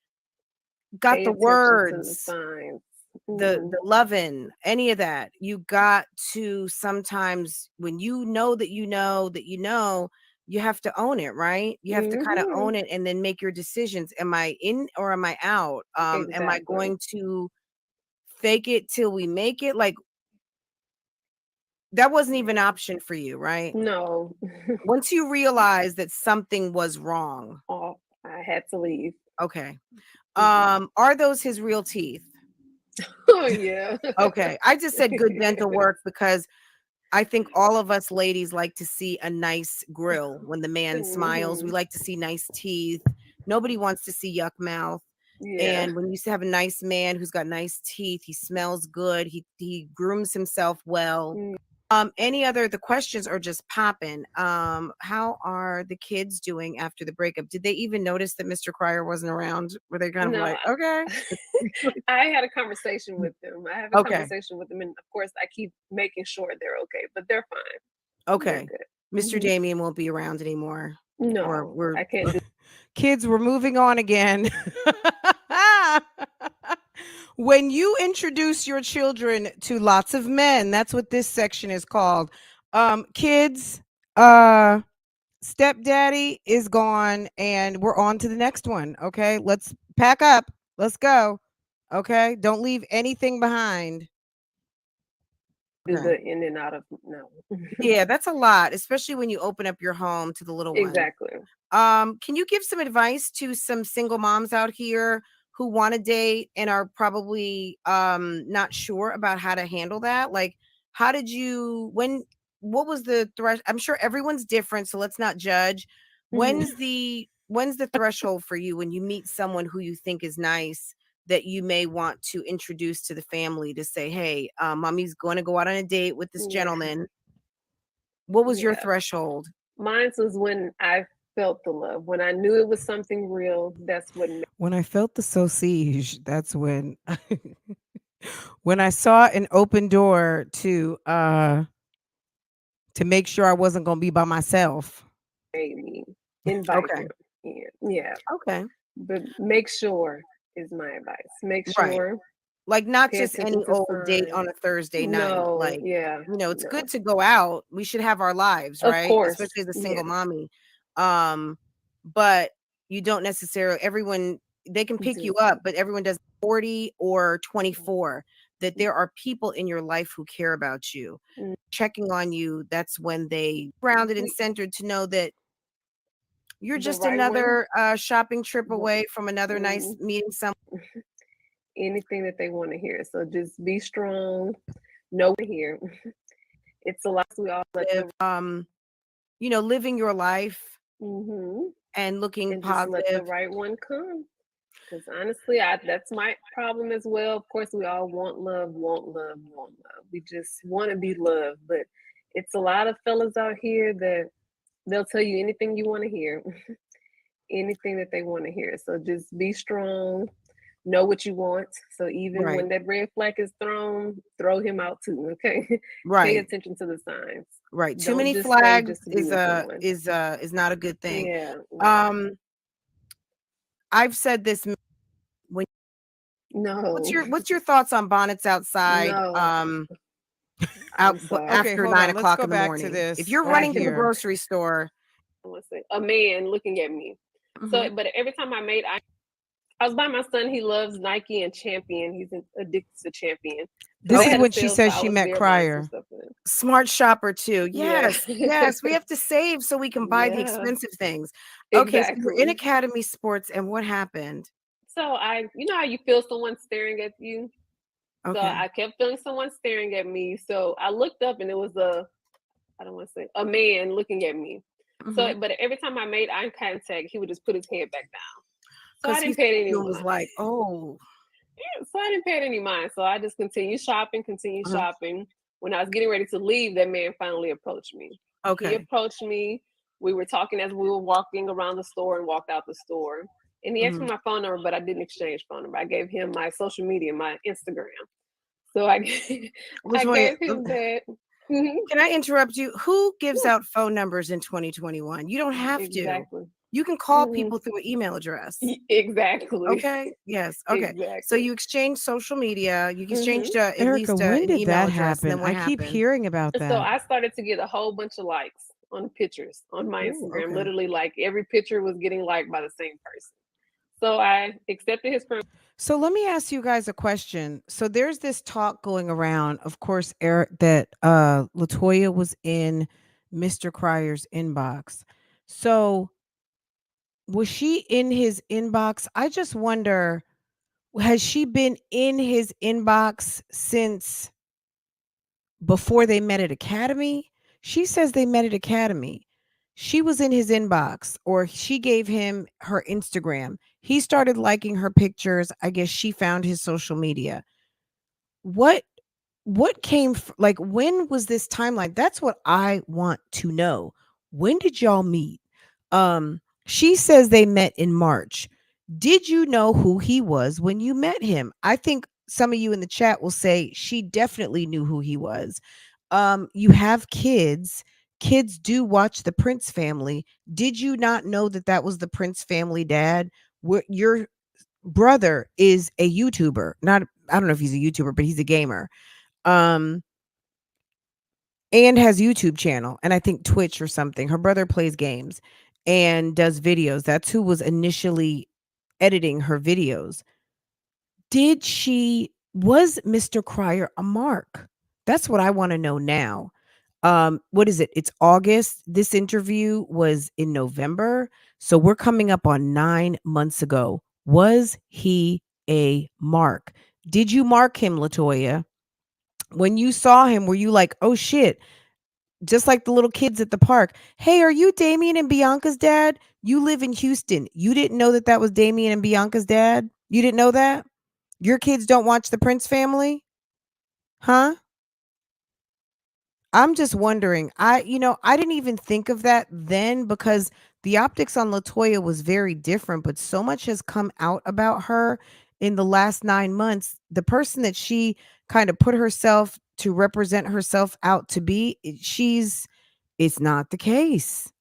got Pay the attention to the words, signs. the Mm-hmm. loving, any of that. You got to sometimes, when you know that you know that you know, you have to own it, right? You have to kind of Mm-hmm. own it and then make your decisions. Am I in or am I out? Am I Exactly. going to fake it till we make it? Like, that wasn't even an Yeah. option for you, right? No. Once you realize that something was wrong. Oh, I had to leave. Okay. Mm-hmm. Are those his real teeth? Oh yeah. Okay. I just said good dental work because I think all of us ladies like to see a nice grill when the man smiles. We Mm-hmm. like to see nice teeth. Nobody wants to see yuck mouth. Yeah. And when you have a nice man who's got nice teeth, he smells good, he grooms himself well. Mm. Any other, the questions are just popping. How are the kids doing after the breakup? Did they even notice that Mr. Crier wasn't around? Were they kind of No, like, okay? I had a conversation with them. I have a Okay. conversation with them, and of course, I keep making sure they're okay, but they're fine. They're Okay. good. Mr. Hmm. Damien won't be around anymore. Or No, we're I can't do. kids, we're moving on again. When you introduce your children to lots of men, that's what this section is called. Kids, stepdaddy is gone and we're on to the next one. Okay, let's pack up. Let's go. Okay, don't leave anything behind. Do Okay. the in and out of no. Yeah, that's a lot, especially when you open up your home to the little one. Exactly. Can you give some advice to some single moms out here who want to date and are probably not sure about how to handle that? Like, how did you what was the I'm sure everyone's different, so let's not judge. Hmm. When's the threshold for you when you meet someone who you think is nice that you may want to introduce to the family to say, hey, mommy's going to go out on a date with this Yeah, gentleman. What was your yeah. threshold? Mine was when I felt the love. When I knew it was something real. That's what. When I felt the sausage, that's when I saw an open door to make sure I wasn't gonna be by myself. Made me invite Okay. him. Yeah, yeah. Okay. But make sure is my advice. Make Right. sure. Like, not Pay just attention any to old date signs. on a Thursday night. No, Like, yeah, it's no. good to go out. We should have our lives, Of right? course, Especially as a yeah. single mommy. Um, but you don't necessarily everyone they can pick you Just up, but everyone does 40 or 24. That there are people in your life who care about you, mm, checking on you. That's when they grounded and centered to know that you're the just right one. another shopping trip Well, away from another nice mm, meeting someone. anything that they want to hear. So just be strong. Know here. It's a lot. We all let Live, the living your life mm-hmm, and looking and just let the positive. right one come. Because honestly, that's my problem as well. Of course, we all want love, want love, want love. We just want to be loved, but it's a lot of fellas out here that they'll tell you anything you want to hear, anything that they want to hear. So just be strong, know what you want. So even Right. when that red flag is thrown, throw him out too. Okay, pay Right. attention to the signs. Right. Too Don't many just say flags just to be with someone. is not a good thing. Yeah, yeah. Um I've said this when No, what's your thoughts on bonnets outside no. out I'm sorry. after 9 o'clock in the morning? If you're I running to the can grocery store, listen. A man looking at me. So, mhm. but every time I was by my son. He loves Nike and Champion. He's addicted to Champion. So This they is had a when she sale, so says I she was met there buying some Crier. stuff for him. Smart shopper too. Yeah. Yes, yes. We have to save so we can buy the Yeah, expensive things. Okay, so you're in exactly. Academy Sports, and what happened? So you know how you feel someone staring at you? So Okay. I kept feeling someone staring at me. So I looked up and it was I don't want to say a man looking at me. Mhm. So, but every time I made eye contact, he would just put his head back down. So I 'Cause he didn't pay it any was mind. like, "Oh." Yeah, so I didn't pay it any mind. So I just continued shopping, continued Uh-huh. shopping. When I was getting ready to leave, that man finally approached me. He Okay. approached me. We were talking as we were walking around the store and walked out the store. And he asked for Mhm. my phone number, but I didn't exchange phone number. I gave him my social media, my Instagram. So I I Latoya, gave him that. Mhm. can I interrupt you? Who gives out phone numbers in 2021? You don't have to. Exactly. You can call Mhm. people through an email address. Exactly. Okay. Yes. Okay. So Exactly. you exchanged social media. You Mhm. exchanged at Erica, least when an did email that address, and happen? then what I keep happened? hearing about So that. I started to get a whole bunch of likes on pictures on my Oh, Instagram. okay. Literally, like every picture was getting liked by the same person. So I accepted his friend. So let me ask you guys a question. So there's this talk going around, of course, Eric, that Latoya was in Mr. Cryer's inbox. So was she in his inbox? I just wonder, has she been in his inbox since before they met at Academy? She says they met at Academy. She was in his inbox, or she gave him her Instagram. He started liking her pictures. I guess she found his social media. What like, when was this timeline? That's what I want to know. When did y'all meet? She says they met in March. Did you know who he was when you met him? I think some of you in the chat will say she definitely knew who he was. You have kids. Kids do watch the Prince family. Did you not know that that was the Prince family dad? Your brother is a YouTuber. Not, I don't know if he's a YouTuber, but he's a gamer. Um, and has YouTube channel and I think Twitch or something. Her brother plays games and does videos. That's who was initially editing her videos. Did she Was Mr. Cryer a mark? That's what I want to know now. What is it? It's August. This interview was in November. So we're coming up on 9 months ago. Was he a mark? Did you mark him, Latoya? When you saw him, were you like, "Oh shit," just like the little kids at the park? "Hey, are you Damien and Bianca's dad? You live in Houston. You didn't know that that was Damien and Bianca's dad? You didn't know that? Your kids don't watch the Prince family? Huh?" I'm just wondering. I didn't even think of that then because the optics on Latoya was very different, but so much has come out about her in the last 9 months. The person that she kind of put herself to represent herself out to be, it's not the case.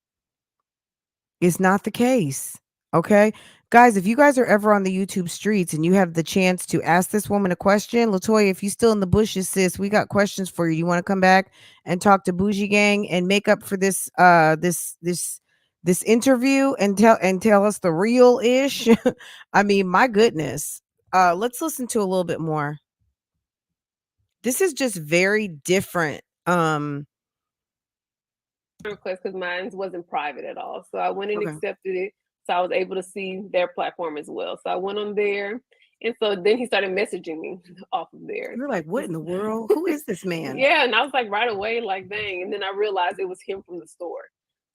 It's not the case. Okay. Guys, if you guys are ever on the YouTube streets and you have the chance to ask this woman a question, Latoya, if you still in the bushes, sis, we got questions for you. You want to come back and talk to Bougie Gang and make up for this interview and tell us the real ish? I mean, my goodness. Let's listen to a little bit more. This is just very different. Request because mine wasn't private at all. So I went and Okay. accepted it. So I was able to see their platform as well. So I went on there. And so then he started messaging me off of there. You're like, Like "What this. in the world? Who is this man?" Yeah. And I was like right away, like, dang. And then I realized it was him from the store.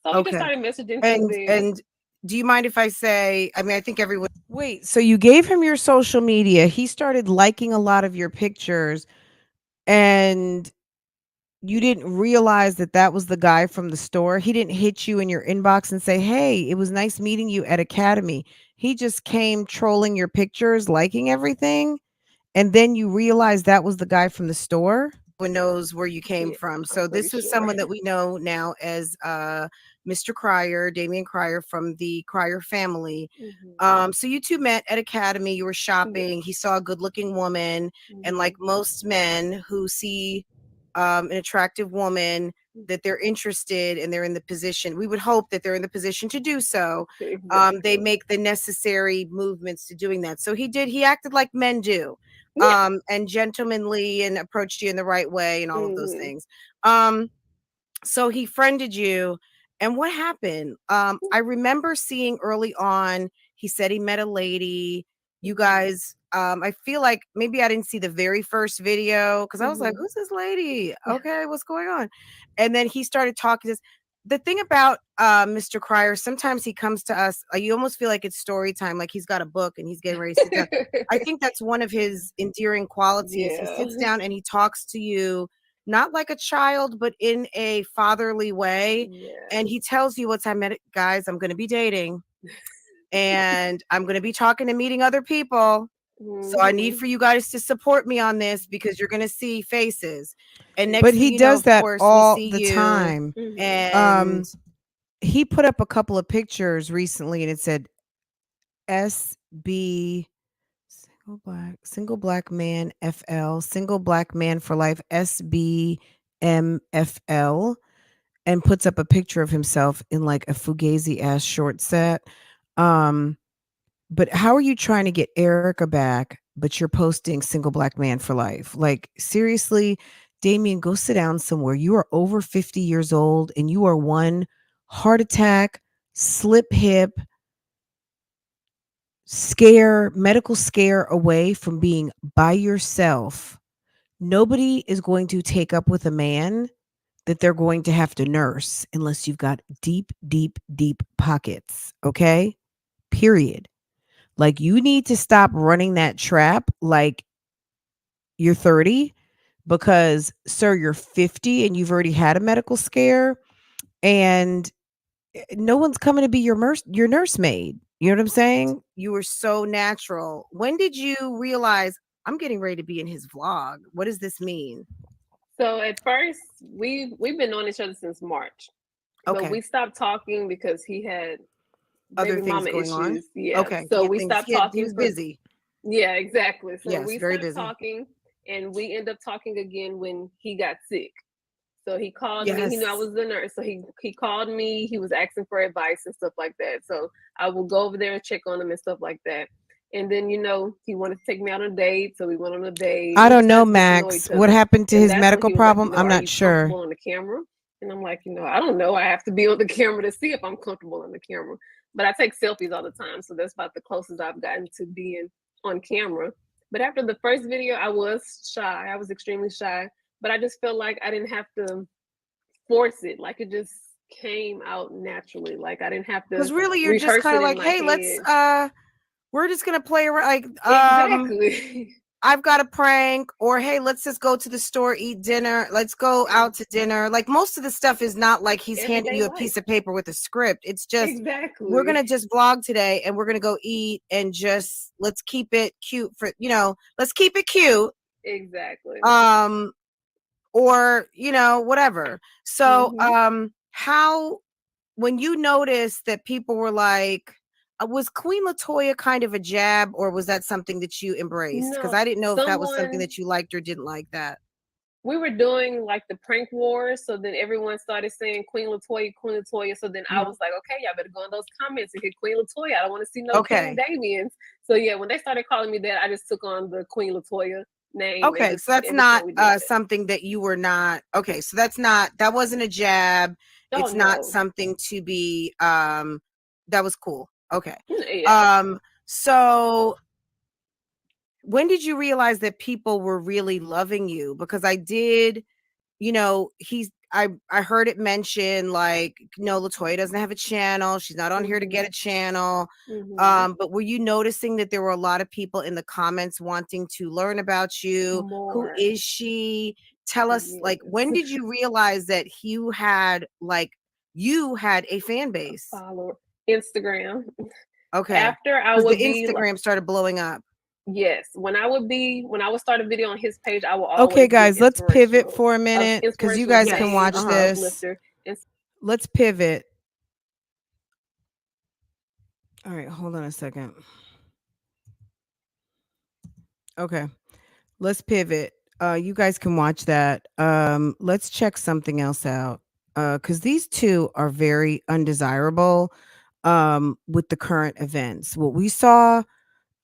So he just Okay. started messaging through there. And do you mind if I say, I mean, I think everyone. Wait, so you gave him your social media. He started liking a lot of your pictures, and you didn't realize that that was the guy from the store. He didn't hit you in your inbox and say, "Hey, it was nice meeting you at Academy." He just came trolling your pictures, liking everything. And then you realized that was the guy from the store. Everyone knows where you came Yeah, from. I'm So pretty this is sure. someone that we know now as Mr. Cryer, Damien Cryer from the Cryer family. Hmm. So you two met at Academy. You were Yeah. shopping. He saw a good-looking woman, and like Hmm. most men who see an attractive woman, that they're interested and they're in the position. We would hope that they're in the position to do so. They Exactly. make the necessary movements to doing that. So he did. He acted like men do. Yeah. and gentlemanly and approached you in the right way and all of those Hmm. things. So he friended you, and what happened? I remember seeing early on, he said he met a lady. You guys, I feel like maybe I didn't see the very first video because I was like, Hmm. who's this lady? Okay, what's going on? And then he started talking this. The thing about Mr. Cryer, sometimes he comes to us, you almost feel like it's story time, like he's got a book and he's getting ready to sit down. I think that's one of his endearing qualities. He Yeah. sits down and he talks to you not like a child, but in a fatherly way. And Yes. he tells you what's I met, guys, I'm going to be dating and I'm going to be talking and meeting other people. So I need Hmm. for you guys to support me on this because you're going to see faces. And But next thing he you know, does of that course, we all see the you time. Hmm. and Um, he put up a couple of pictures recently and it said SB single black man FL, single black man for life SBMFL, and puts up a picture of himself in like a fugazi ass short set. Um, but how are you trying to get Erica back, but you're posting single black man for life? Like, seriously, Damien, go sit down somewhere. You are over 50 years old and you are one heart attack, slip hip, medical scare away from being by yourself. Nobody is going to take up with a man that they're going to have to nurse unless you've got deep, deep, deep pockets. Okay. Period. Like, you need to stop running that trap like you're 30 because, sir, you're 50 and you've already had a medical scare and no one's coming to be your nursemaid. You know what I'm saying? you were so natural. When did you realize I'm getting ready to be in his vlog? What does this mean? So at first, we've been on each other since March, but Okay. we stopped talking because he had Other baby things mama going on. issues. Yeah. Okay. So He had we things stopped he talking was for. busy. Yeah, exactly. So Yes, we very stopped busy. talking, and we ended up talking again when he got sick. So he called me. He knew I Yes. was the nurse, so he called me. He was asking for advice and stuff like that. So I will go over there and check on him and stuff like that. And then he wanted to take me out on a date, so we went on a date. I We don't just know, got to get to know Max. each What other. happened to And his that's when medical he was like, problem? I'm "Are not you sure. comfortable on the camera?" And I'm like, I don't know. I have to be on the camera to see if I'm comfortable on the camera. But I take selfies all the time, so that's about the closest I've gotten to being on camera. But after the first video, I was shy. I was extremely shy. But I just felt like I didn't have to force it. Like it just came out naturally. Like I didn't have Because to really you're just rehearse kind it of in like, my hey, let's head. we're just gonna play around like Exactly. I've got a prank, or hey, let's just go to the store, eat dinner. Let's go out to dinner. Like most of the stuff is not like he's handing Everyday you a life. piece of paper with a script. It's just we're Exactly. gonna just vlog today and we're gonna go eat and just let's keep it cute for let's keep it cute. Exactly. Um or whatever. So Hmm. how when you noticed that people were like, was Queen Latoya kind of a jab, or was that something that you embraced? Because No, I didn't know if that was something someone that you liked or didn't like that. we were doing like the prank wars, so then everyone started saying Queen Latoya, Queen Latoya. So then I Mhm. was like, okay, y'all better go in those comments and hit Queen Latoya. I don't want to see no King Okay. Damians. So yeah, when they started calling me that, I just took on the Queen Latoya name, and Okay. just So that's every time not we did that. something that you were not. Okay. So that wasn't a jab. Oh It's not no. something to be, that was cool. Okay. Yeah. So when did you realize that people were really loving you? Because I did, I heard it mentioned like, no, Latoya doesn't have a channel. She's not on here to Hmm. get a channel. Hmm. But were you noticing that there were a lot of people in the comments wanting to learn about you? Who More. is she? Tell us, like, when Yes. did you realize that you had a fan base? Follow Instagram. Okay. After I Because the would be like, Instagram started blowing up. yes, when I would start a video on his page, I will Okay, always give guys, let's pivot for a a minute because you inspirational guys can Yes. sayings. watch I'm an Uh-huh. this. uplifter. And Let's pivot. All right, hold on a second. Okay, let's pivot. You guys can watch that. Let's check something else out. Because these two are very undesirable with the current events. What we saw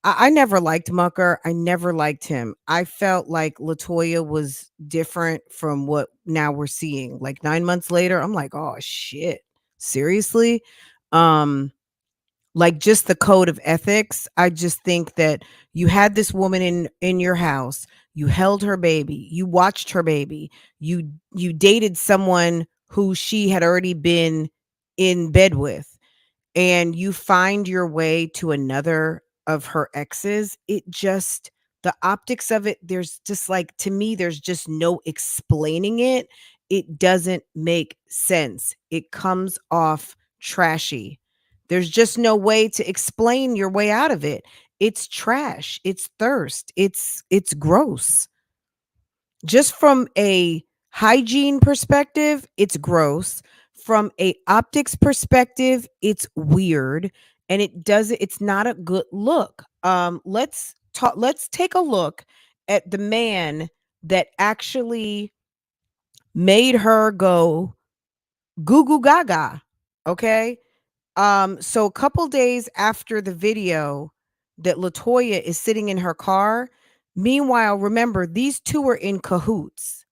I never liked Mucker. I never liked him. I felt like Latoya was different from what now we're seeing. Like 9 months later, I'm like, oh shit, seriously. Um, like just the code of ethics. I just think that you had this woman in your house. You held her baby. You watched her baby. You dated someone who she had already been in bed with, and you find your way to another of her exes. It just, the optics of it, there's just like, to me, there's just no explaining it. It doesn't make sense. It comes off trashy. There's just no way to explain your way out of it. It's trash. It's thirst. It's gross. Just from a hygiene perspective, it's gross. From a optics perspective, it's weird, and it's not a good look. Let's take a look at the man that actually made her go goo goo gaga. Okay? So a couple days after the video that Latoya is sitting in her car, meanwhile, remember, these two are in cahoots.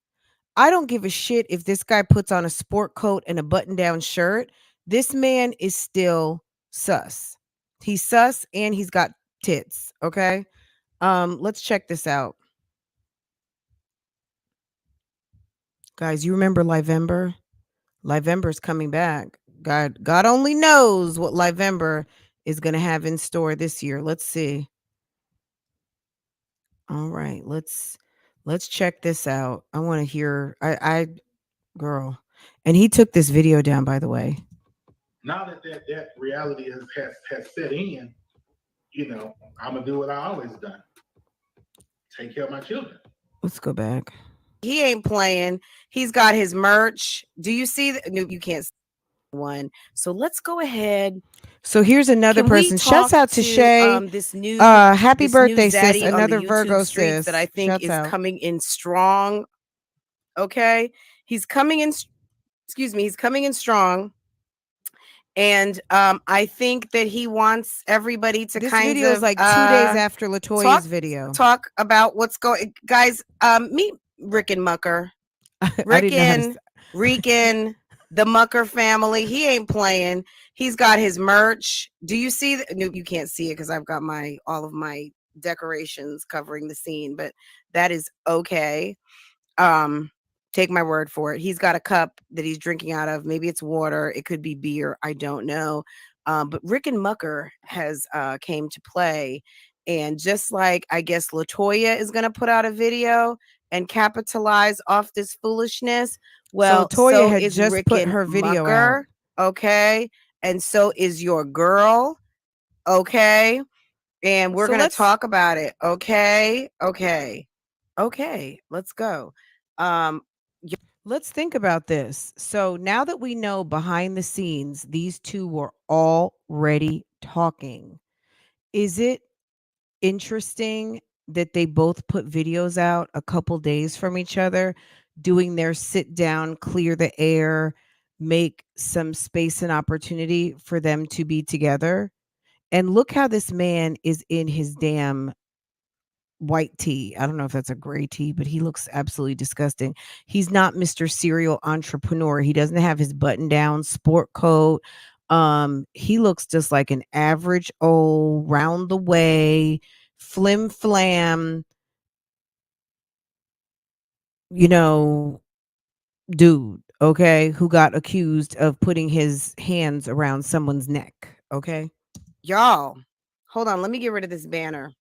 I don't give a shit if this guy puts on a sport coat and a button down shirt. This man is still sus. He's sus and he's got tits. Okay. Let's check this out. Guys, you remember Livember? Livember's coming back. God only knows what Livember is gonna have in store this year. Let's see. All right, let's check this out. I want to hear I girl. And he took this video down, by the way. Now that reality has set in, I'm gonna do what I always done. Take care of my children. Let's go back. He ain't playing. He's got his merch. Do you see that? No, you can't see one. So let's go ahead. So here's another person. Shouts out to Shay. This new happy birthday, sis. Another Virgo sis that I think is coming in strong. Okay. He's coming in. Excuse me. He's coming in strong. And I think that he wants everybody to this kind video of is like 2 days after Latoya's video. Talk about what's going, guys. Meet Rick and Mucker. Rick and the Mucker family. He ain't playing. He's got his merch. Do you see? No, you can't see it because I've got all of my decorations covering the scene, but that is okay. Take my word for it. He's got a cup that he's drinking out of. Maybe it's water. It could be beer. I don't know. But Rick and Mucker has came to play. And just like, I guess, Latoya is going to put out a video and capitalize off this foolishness. Well, so Latoya had just Rick put her video out. Okay. And so is your girl. Okay. And we're going to talk about it. Okay. Let's go. Let's think about this. So now that we know behind the scenes, these two were already talking. Is it interesting that they both put videos out a couple days from each other, doing their sit down, clear the air, make some space and opportunity for them to be together? And look how this man is in his damn white tee. I don't know if that's a gray tee, but he looks absolutely disgusting. He's not Mr. Serial Entrepreneur. He doesn't have his button down sport coat. He looks just like an average old round the way flim flam, dude, okay, who got accused of putting his hands around someone's neck. Okay. Y'all, hold on. Let me get rid of this banner.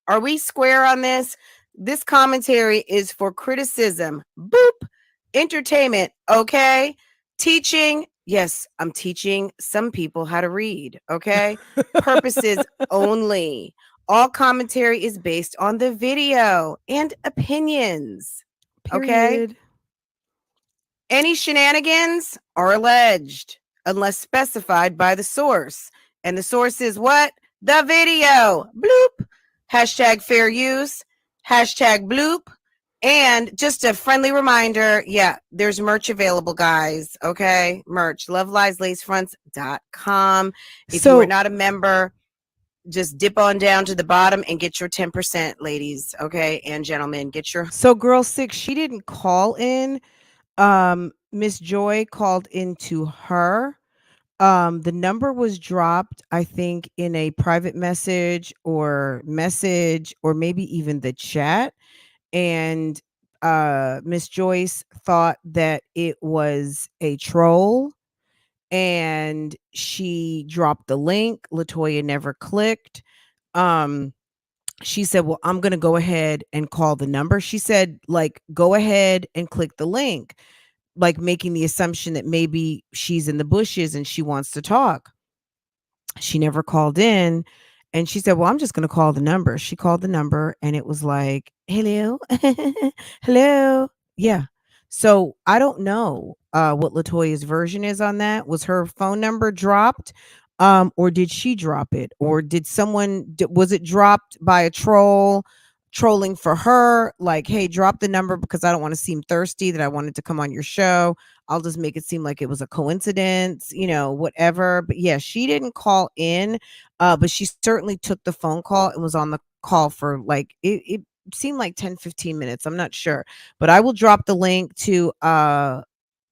Are we square on this? This commentary is for criticism. Boop. Entertainment. Okay. Teaching. Yes, I'm teaching some people how to read. Okay. Purposes only. All commentary is based on the video and opinions. Period. Okay. Any shenanigans are alleged unless specified by the source. And the source is what? The video. Bloop. Hashtag fair use, hashtag bloop. And just a friendly reminder, yeah, there's merch available, guys. Okay, merch, lovelieslacefronts.com. If you are not a member, just dip on down to the bottom and get your 10%, ladies. Okay, and gentlemen, get your. So girl 6, she didn't call in. Miss Joy called into her. The number was dropped, I think, in a private message or maybe even the chat. And Miss Joyce thought that it was a troll and she dropped the link. Latoya never clicked. She said, well, I'm going to go ahead and call the number. She said, like, go ahead and click the link, like making the assumption that maybe she's in the bushes and she wants to talk. She never called in. And she said, well, I'm just going to call the number. She called the number and it was like, hello, hello. Yeah. So I don't know what Latoya's version is on that. Was her phone number dropped? Or did she drop it? Or did someone, was it dropped by a troll trolling for her? Like, hey, drop the number because I don't want to seem thirsty that I wanted to come on your show. I'll just make it seem like it was a coincidence, whatever. But yeah, she didn't call in, but she certainly took the phone call and was on the call for like, it seemed like 10-15 minutes. I'm not sure, but I will drop the link to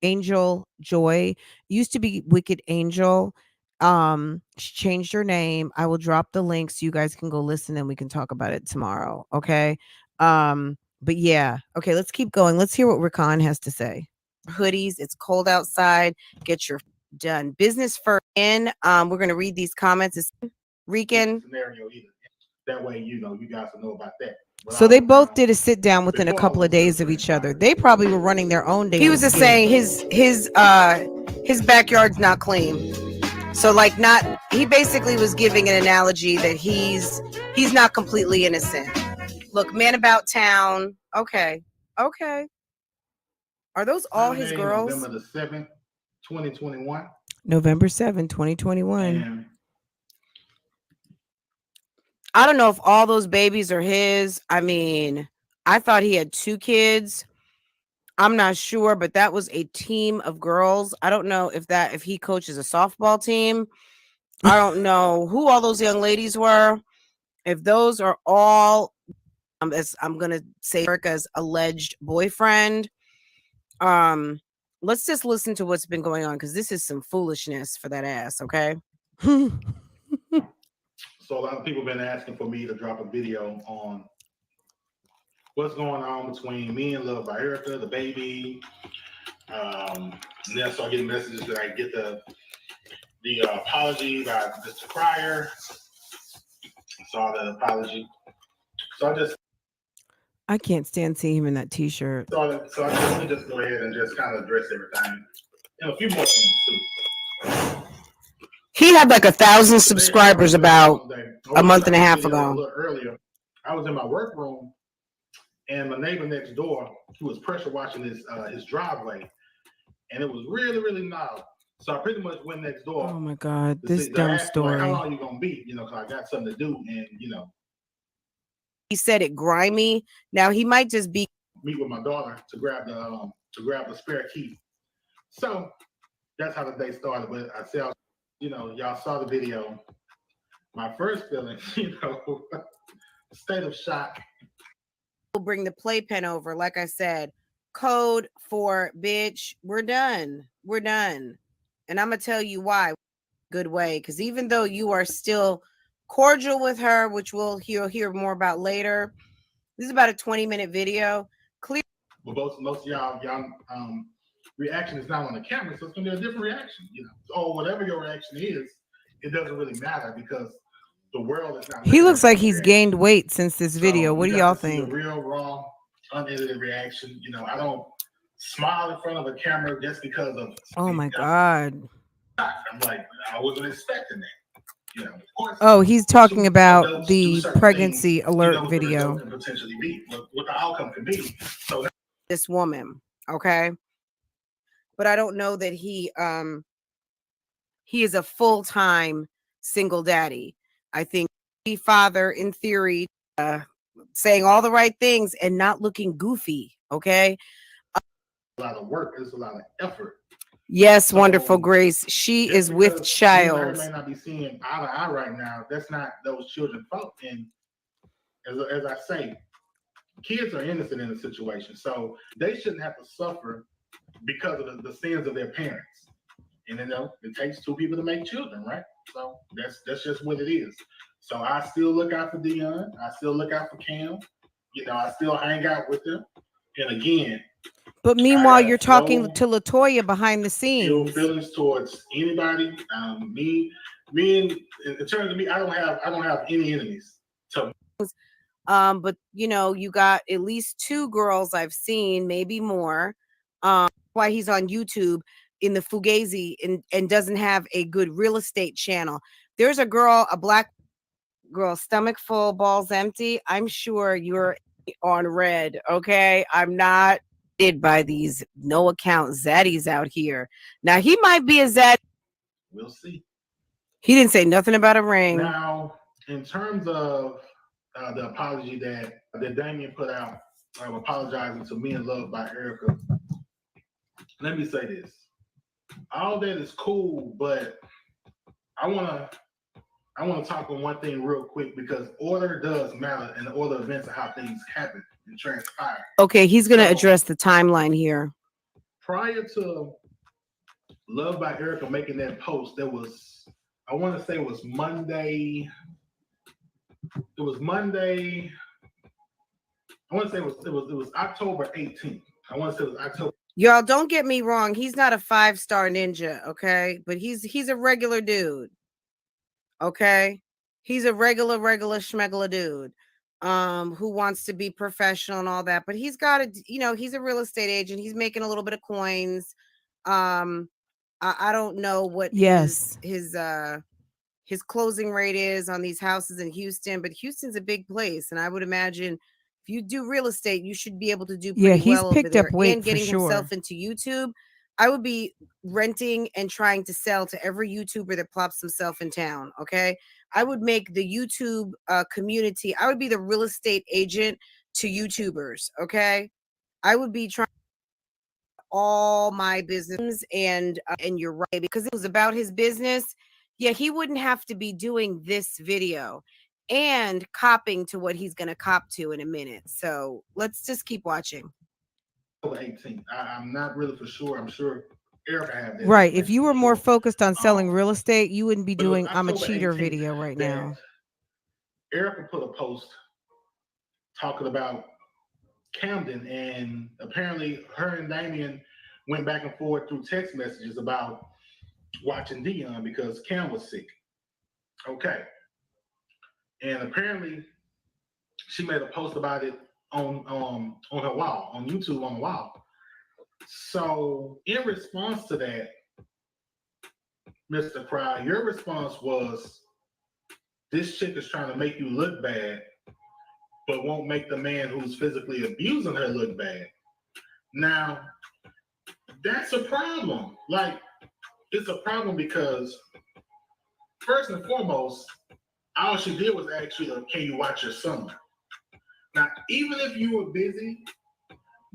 Angel Joy. Used to be Wicked Angel. She changed her name. I will drop the link so you guys can go listen and we can talk about it tomorrow. Okay. But yeah, okay, let's keep going. Let's hear what Rakan has to say. Hoodies, it's cold outside. Get your done business first. In we're gonna read these comments. It's Rican scenario either. That way, you guys will know about that. So they both did a sit down within a couple of days of each other. They probably were running their own day. He was just saying his backyard's not clean. So like he basically was giving an analogy that he's not completely innocent. Look, man about town. Okay. Are those all his girls? November the 7th, 2021. November 7th, 2021. And I don't know if all those babies are his. I mean, I thought he had 2 kids. I'm not sure, but that was a team of girls. I don't know if he coaches a softball team. I don't know who all those young ladies were. If those are all, as I'm gonna say, Erica's alleged boyfriend. Let's just listen to what's been going on because this is some foolishness for that ass. Okay. So a lot of people have been asking for me to drop a video on what's going on between me and Love by Erica, the baby. And then I started getting messages that I get the apology by Mr. Cryer. I saw the apology. So I can't stand seeing him in that t-shirt. So I just go ahead and just kind of address everything. And a few more things too. He had like 1,000 subscribers about a month and a half ago. A little earlier, I was in my workroom, and my neighbor next door, who was pressure washing his driveway, and it was really, really loud. So I pretty much went next door. Oh my God, this dumb story. How long are you gonna be? Because I got something to do, and He said it grimy. Now he might just be meet with my daughter to grab the spare key. So that's how the day started. But I said, y'all saw the video. My first feeling, state of shock. We'll bring the playpen over. Like I said, code for bitch. We're done. And I'm gonna tell you why. Good way, because even though you are still cordial with her, which we'll hear more about later. This is about a 20-minute video. Clear. Well, most of y'all reaction is not on the camera, so it's gonna be a different reaction. Or whatever your reaction is, it doesn't really matter because the world is not. He looks like he's gained weight since this video. What do y'all think? The real, raw, unedited reaction. I don't smile in front of a camera just because of. Oh my God. I'm like, I wasn't expecting that. Of course. Oh, he's talking about the pregnancy alert video. Can potentially be what the outcome can be. So this woman, okay, but I don't know that he is a full-time single daddy. I think the father, in theory, saying all the right things and not looking goofy. Okay, a lot of work. It's a lot of effort. Yes, wonderful Grace. She is with child. May not be seeing eye to eye right now. That's not those children's fault. And as I say, kids are innocent in the situation, so they shouldn't have to suffer because of the sins of their parents. And it takes two people to make children, right? So that's just what it is. So I still look out for Dion. I still look out for Cam. I still hang out with them. And again, but meanwhile, you're talking to Latoya behind the scenes. Feelings towards anybody. Me, in terms of me, I don't have any enemies. So. But you got at least 2 girls I've seen, maybe more. Why he's on YouTube in the Fugazi and doesn't have a good real estate channel. There's a girl, a black girl, stomach full, balls empty. I'm sure you're on red. Okay, I'm not by these no account zaddies out here. Now he might be a zaddy. We'll see. He didn't say nothing about a ring. Now, in terms of the apology that Damien put out, I'm apologizing to Me in Love by Erica. Let me say this. All that is cool, but I wanna talk on one thing real quick, because order does matter, and the order of events of how things happen and transpire. Okay, he's gonna address the timeline here. Prior to Love by Erica making that post, there was, I want to say it was Monday. It was Monday. I want to say it was October 18th. I want to say it was October. Y'all, don't get me wrong. He's not a 5-star ninja, okay? But he's a regular dude. Okay? He's a regular schmegula dude. Who wants to be professional and all that. But he's got he's a real estate agent. He's making a little bit of coins. I don't know what his closing rate is on these houses in Houston, but Houston's a big place, and I would imagine if you do real estate, you should be able to do pretty well over there. And getting himself into YouTube, I would be renting and trying to sell to every YouTuber that plops himself in town. Okay, I would make the YouTube community. I would be the real estate agent to YouTubers. Okay, I would be trying all my business, and you're right, because it was about his business. Yeah, he wouldn't have to be doing this video and copping to what he's going to cop to in a minute. So let's just keep watching. 18th. I'm not really for sure. I'm sure Erica had that. Right. If you were more focused on selling real estate, you wouldn't be doing I'm a cheater video right now. Erica put a post talking about Camden, and apparently her and Damien went back and forth through text messages about watching Dion because Cam was sick. Okay. And apparently she made a post about it on her wall, on YouTube on the wall. So in response to that, Mr. Cry, your response was, this chick is trying to make you look bad, but won't make the man who's physically abusing her look bad. Now, that's a problem. Like, it's a problem because, first and foremost, all she did was ask you, can you watch your son? Now, even if you were busy,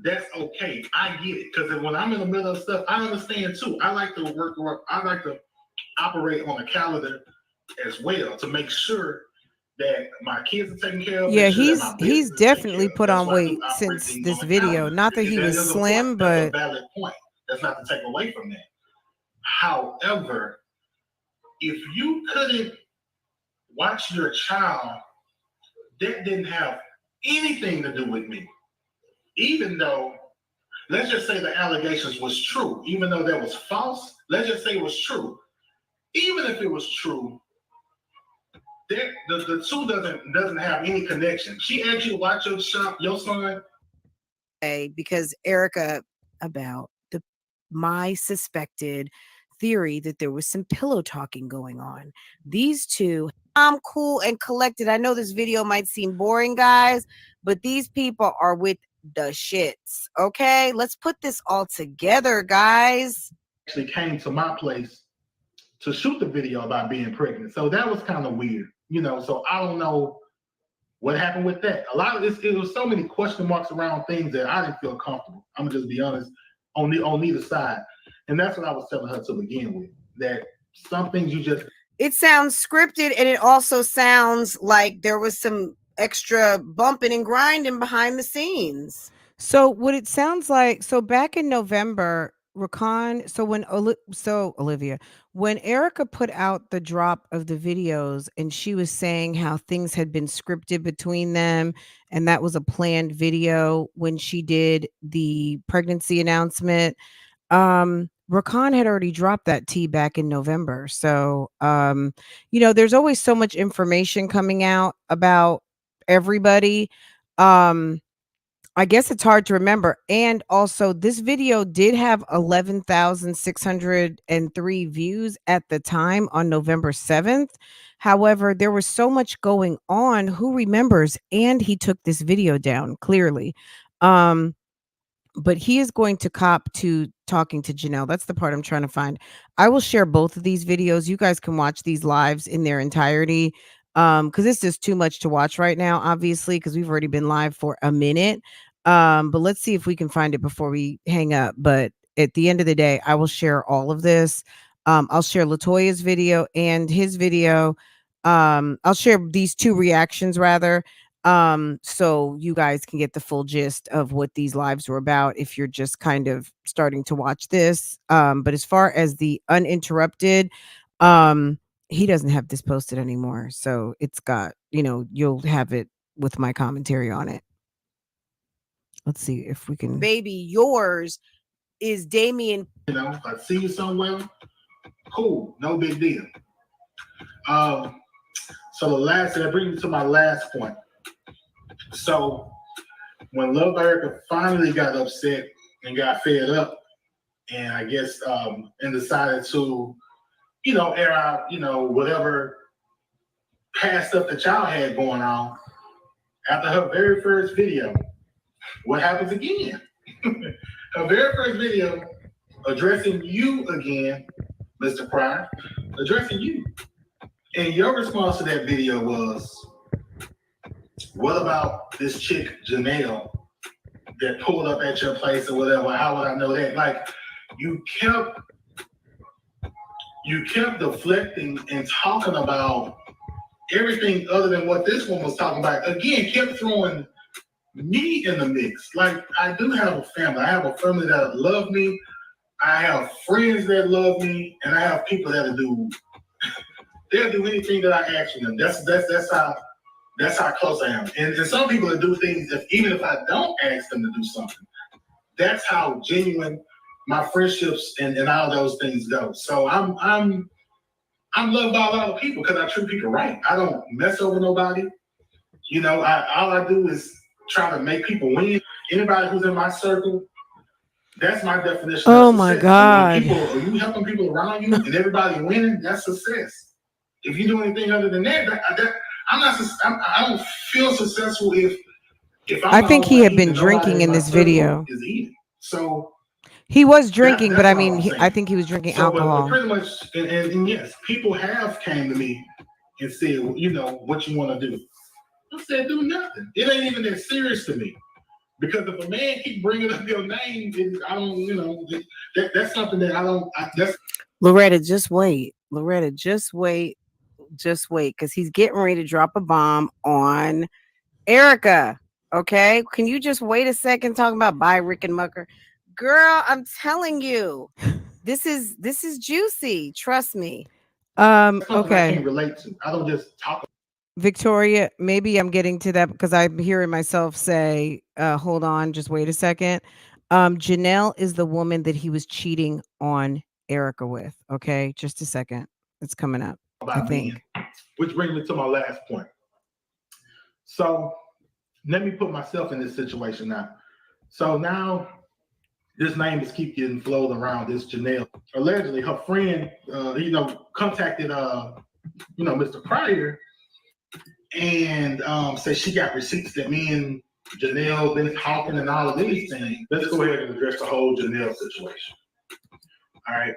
that's okay. I get it. Because when I'm in the middle of stuff, I understand too. I like to I like to operate on a calendar as well to make sure that my kids are taken care of. Yeah, he's definitely put on weight since this video. Not that he was slim, but that's a valid point. That's not to take away from that. However, if you couldn't watch your child, that didn't have anything to do with me. Even though, let's just say the allegations was true, even though that was false, let's just say it was true. Even if it was true, the two doesn't have any connection. She asked you to watch your son. Because Erica, about my suspected theory that there was some pillow talking going on. These two, I'm cool and collected. I know this video might seem boring, guys, but these people are with the shits. Okay, let's put this all together, guys. Actually came to my place to shoot the video about being pregnant, so that was kind of weird, so I don't know what happened with that. A lot of this, it was so many question marks around things that I didn't feel comfortable. I'm gonna just be honest on neither side. And that's what I was telling her to begin with, that some things you just... It sounds scripted, and it also sounds like there was some extra bumping and grinding behind the scenes. So what it sounds like, so back in November, Rakan, Olivia, when Erica put out the drop of the videos and she was saying how things had been scripted between them, and that was a planned video when she did the pregnancy announcement, Rakan had already dropped that tea back in November. So, there's always so much information coming out about everybody. I guess it's hard to remember. And also, this video did have 11,603 views at the time on November 7th. However, there was so much going on. Who remembers? And he took this video down, clearly. But he is going to cop to talking to Janelle. That's the part I'm trying to find. I will share both of these videos. You guys can watch these lives in their entirety. Because it's just too much to watch right now, obviously, because we've already been live for a minute. But let's see if we can find it before we hang up. But at the end of the day, I will share all of this. I'll share Latoya's video and his video. I'll share these two reactions rather. So you guys can get the full gist of what these lives were about if you're just kind of starting to watch this. But as far as the uninterrupted, he doesn't have this posted anymore. So it's got, you'll have it with my commentary on it. Let's see if we can. Baby, yours is Damien. If I see you somewhere, cool, no big deal. So that brings me to my last point. So when Love Erica finally got upset and got fed up, and I guess and decided to, air out, whatever past stuff that y'all had going on, after her very first video, what happens again? Her very first video addressing you again, Mr. Pryor, addressing you. And your response to that video was, what about this chick, Janelle, that pulled up at your place or whatever? How would I know that? Like, you kept deflecting and talking about everything other than what this one was talking about. Again, kept throwing me in the mix. Like, I do have a family. I have a family that love me. I have friends that love me, and I have people that'll do anything that I ask them. That's how close I am. And some people that do things even if I don't ask them to do something. That's how genuine my friendships and all those things go. So I'm loved by a lot of people because I treat people right. I don't mess over nobody. All I do is try to make people win. Anybody who's in my circle, that's my definition. Oh of my success. God! You helping people around you and everybody winning, that's success. If you do anything other than that, I don't feel successful if I think he had been drinking in this video. Is eating. So he was drinking, but I mean, I think he was drinking alcohol. But pretty much, and yes, people have came to me and said, what you want to do. I said, do nothing. It ain't even that serious to me. Because if a man keep bringing up your name, I don't, that's something that I don't. Loretta, just wait. Loretta, just wait. Just wait, because he's getting ready to drop a bomb on Erica. Okay, can you just wait a second talking about bye Rick and Mucker? Girl, I'm telling you, this is juicy. Trust me. Okay. I can't relate to. I don't just talk. Victoria, maybe I'm getting to that because I'm hearing myself say, hold on, just wait a second. Janelle is the woman that he was cheating on Erica with. Okay, just a second. It's coming up. I think. Which brings me to my last point. So let me put myself in this situation now. So now this name is keep getting floated around. This Janelle. Allegedly, her friend, contacted, Mr. Pryor and said she got receipts that me and Janelle been talking and all of these things. Let's go ahead and address the whole Janelle situation. All right.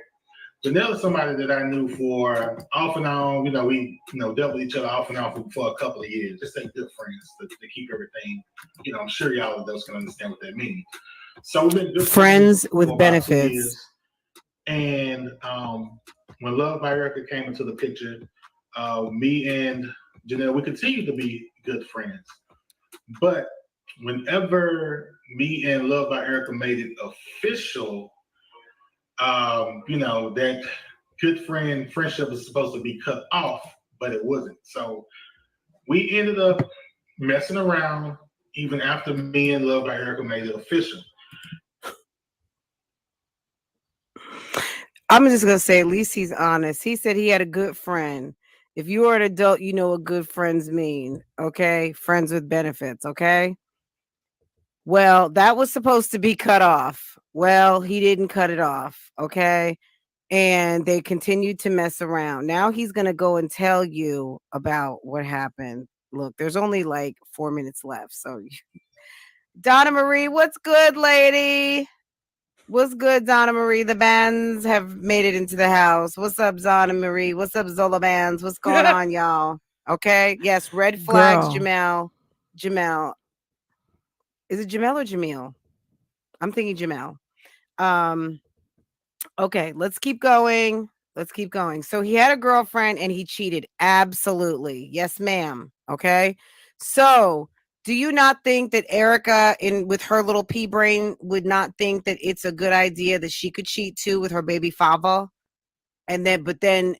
Janelle is somebody that I knew for off and on, we dealt with each other off and on for a couple of years. Just ain't good friends to keep everything. I'm sure y'all of those can understand what that means. So we've been good friends with benefits. And when Love by Erica came into the picture, me and Janelle, we continued to be good friends. But whenever me and Love by Erica made it official, that good friendship was supposed to be cut off, but it wasn't. So we ended up messing around even after me and Love by Erica made it official. I'm just gonna say, at least he's honest. He said he had a good friend. If you are an adult, you know what good friends mean. Okay, friends with benefits. Okay. Well, that was supposed to be cut off. Well, he didn't cut it off. Okay. And they continued to mess around. Now he's going to go and tell you about what happened. Look, there's only like 4 minutes left. So, Donna Marie, what's good, lady? What's good, Donna Marie? The bands have made it into the house. What's up, Donna Marie? What's up, Zola bands? What's going on, y'all? Okay. Yes, red flags, Girl. Jamel. Is it Jamel or Jamil? I'm thinking Jamel. Okay, let's keep going. So he had a girlfriend and he cheated. Absolutely. Yes, ma'am. Okay. So do you not think that Erica, with her little pea brain, would not think that it's a good idea that she could cheat too with her baby Fava? But then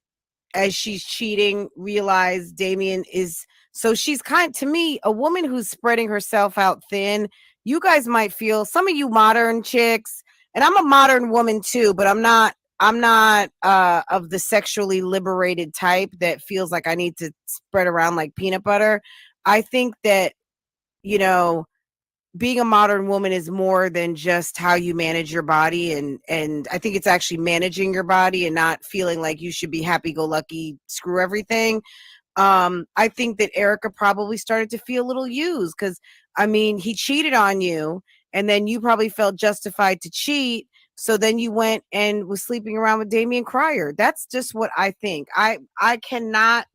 as she's cheating, realize Damien is, so she's to me, a woman who's spreading herself out thin. You guys might feel, some of you modern chicks, and I'm a modern woman too, but I'm not of the sexually liberated type that feels like I need to spread around like peanut butter. I think that, being a modern woman is more than just how you manage your body. And I think it's actually managing your body and not feeling like you should be happy-go-lucky, screw everything. I think that Erica probably started to feel a little used because, he cheated on you and then you probably felt justified to cheat. So then you went and was sleeping around with Damien Cryer. That's just what I think. I cannot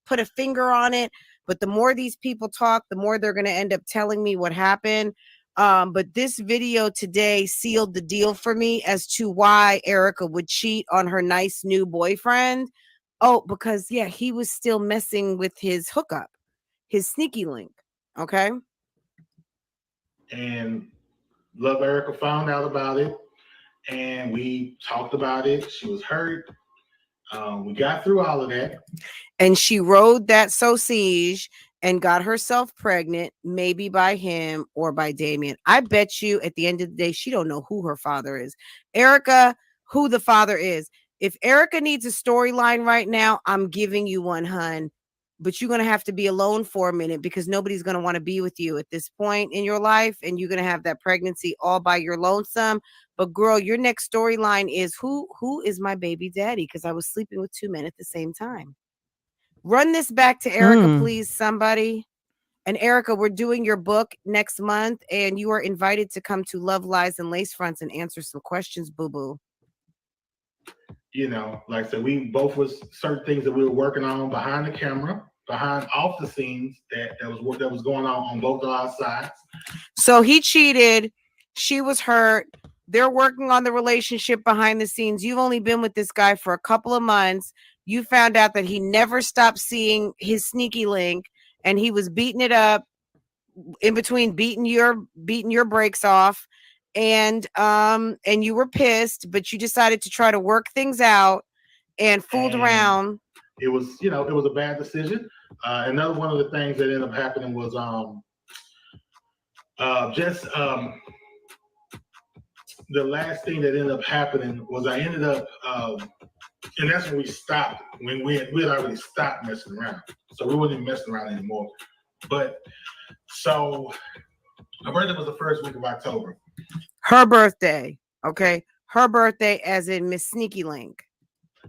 put a finger on it, but the more these people talk, the more they're going to end up telling me what happened. But this video today sealed the deal for me as to why Erica would cheat on her nice new boyfriend. Oh, because he was still messing with his hookup, his sneaky link. Okay. And Love Erica found out about it, and we talked about it. She was hurt. We got through all of that. And she rode that sausage and got herself pregnant, maybe by him or by Damien. I bet you at the end of the day, she don't know who her father is. Erica, who the father is. If Erica needs a storyline right now, I'm giving you one, hun. But you're going to have to be alone for a minute because nobody's going to want to be with you at this point in your life. And you're going to have that pregnancy all by your lonesome. But girl, your next storyline is who is my baby daddy? Because I was sleeping with two men at the same time. Run this back to Erica, please, somebody. And Erica, we're doing your book next month, and you are invited to come to Love, Lies, and Lacefronts and answer some questions, boo-boo. Like I said, we both was certain things that we were working on behind the camera, behind off the scenes that was going on both of our sides. So he cheated. She was hurt. They're working on the relationship behind the scenes. You've only been with this guy for a couple of months. You found out that he never stopped seeing his sneaky link, and he was beating it up in between beating your brakes off, and you were pissed, but you decided to try to work things out and fooled around. It was, it was a bad decision. Another one of the things that ended up happening was the last thing that ended up happening was I ended up and that's when we stopped, when we had already stopped messing around. So we weren't even messing around anymore. But so her birthday was the first week of October. Her birthday, okay? Her birthday as in Miss Sneaky Link.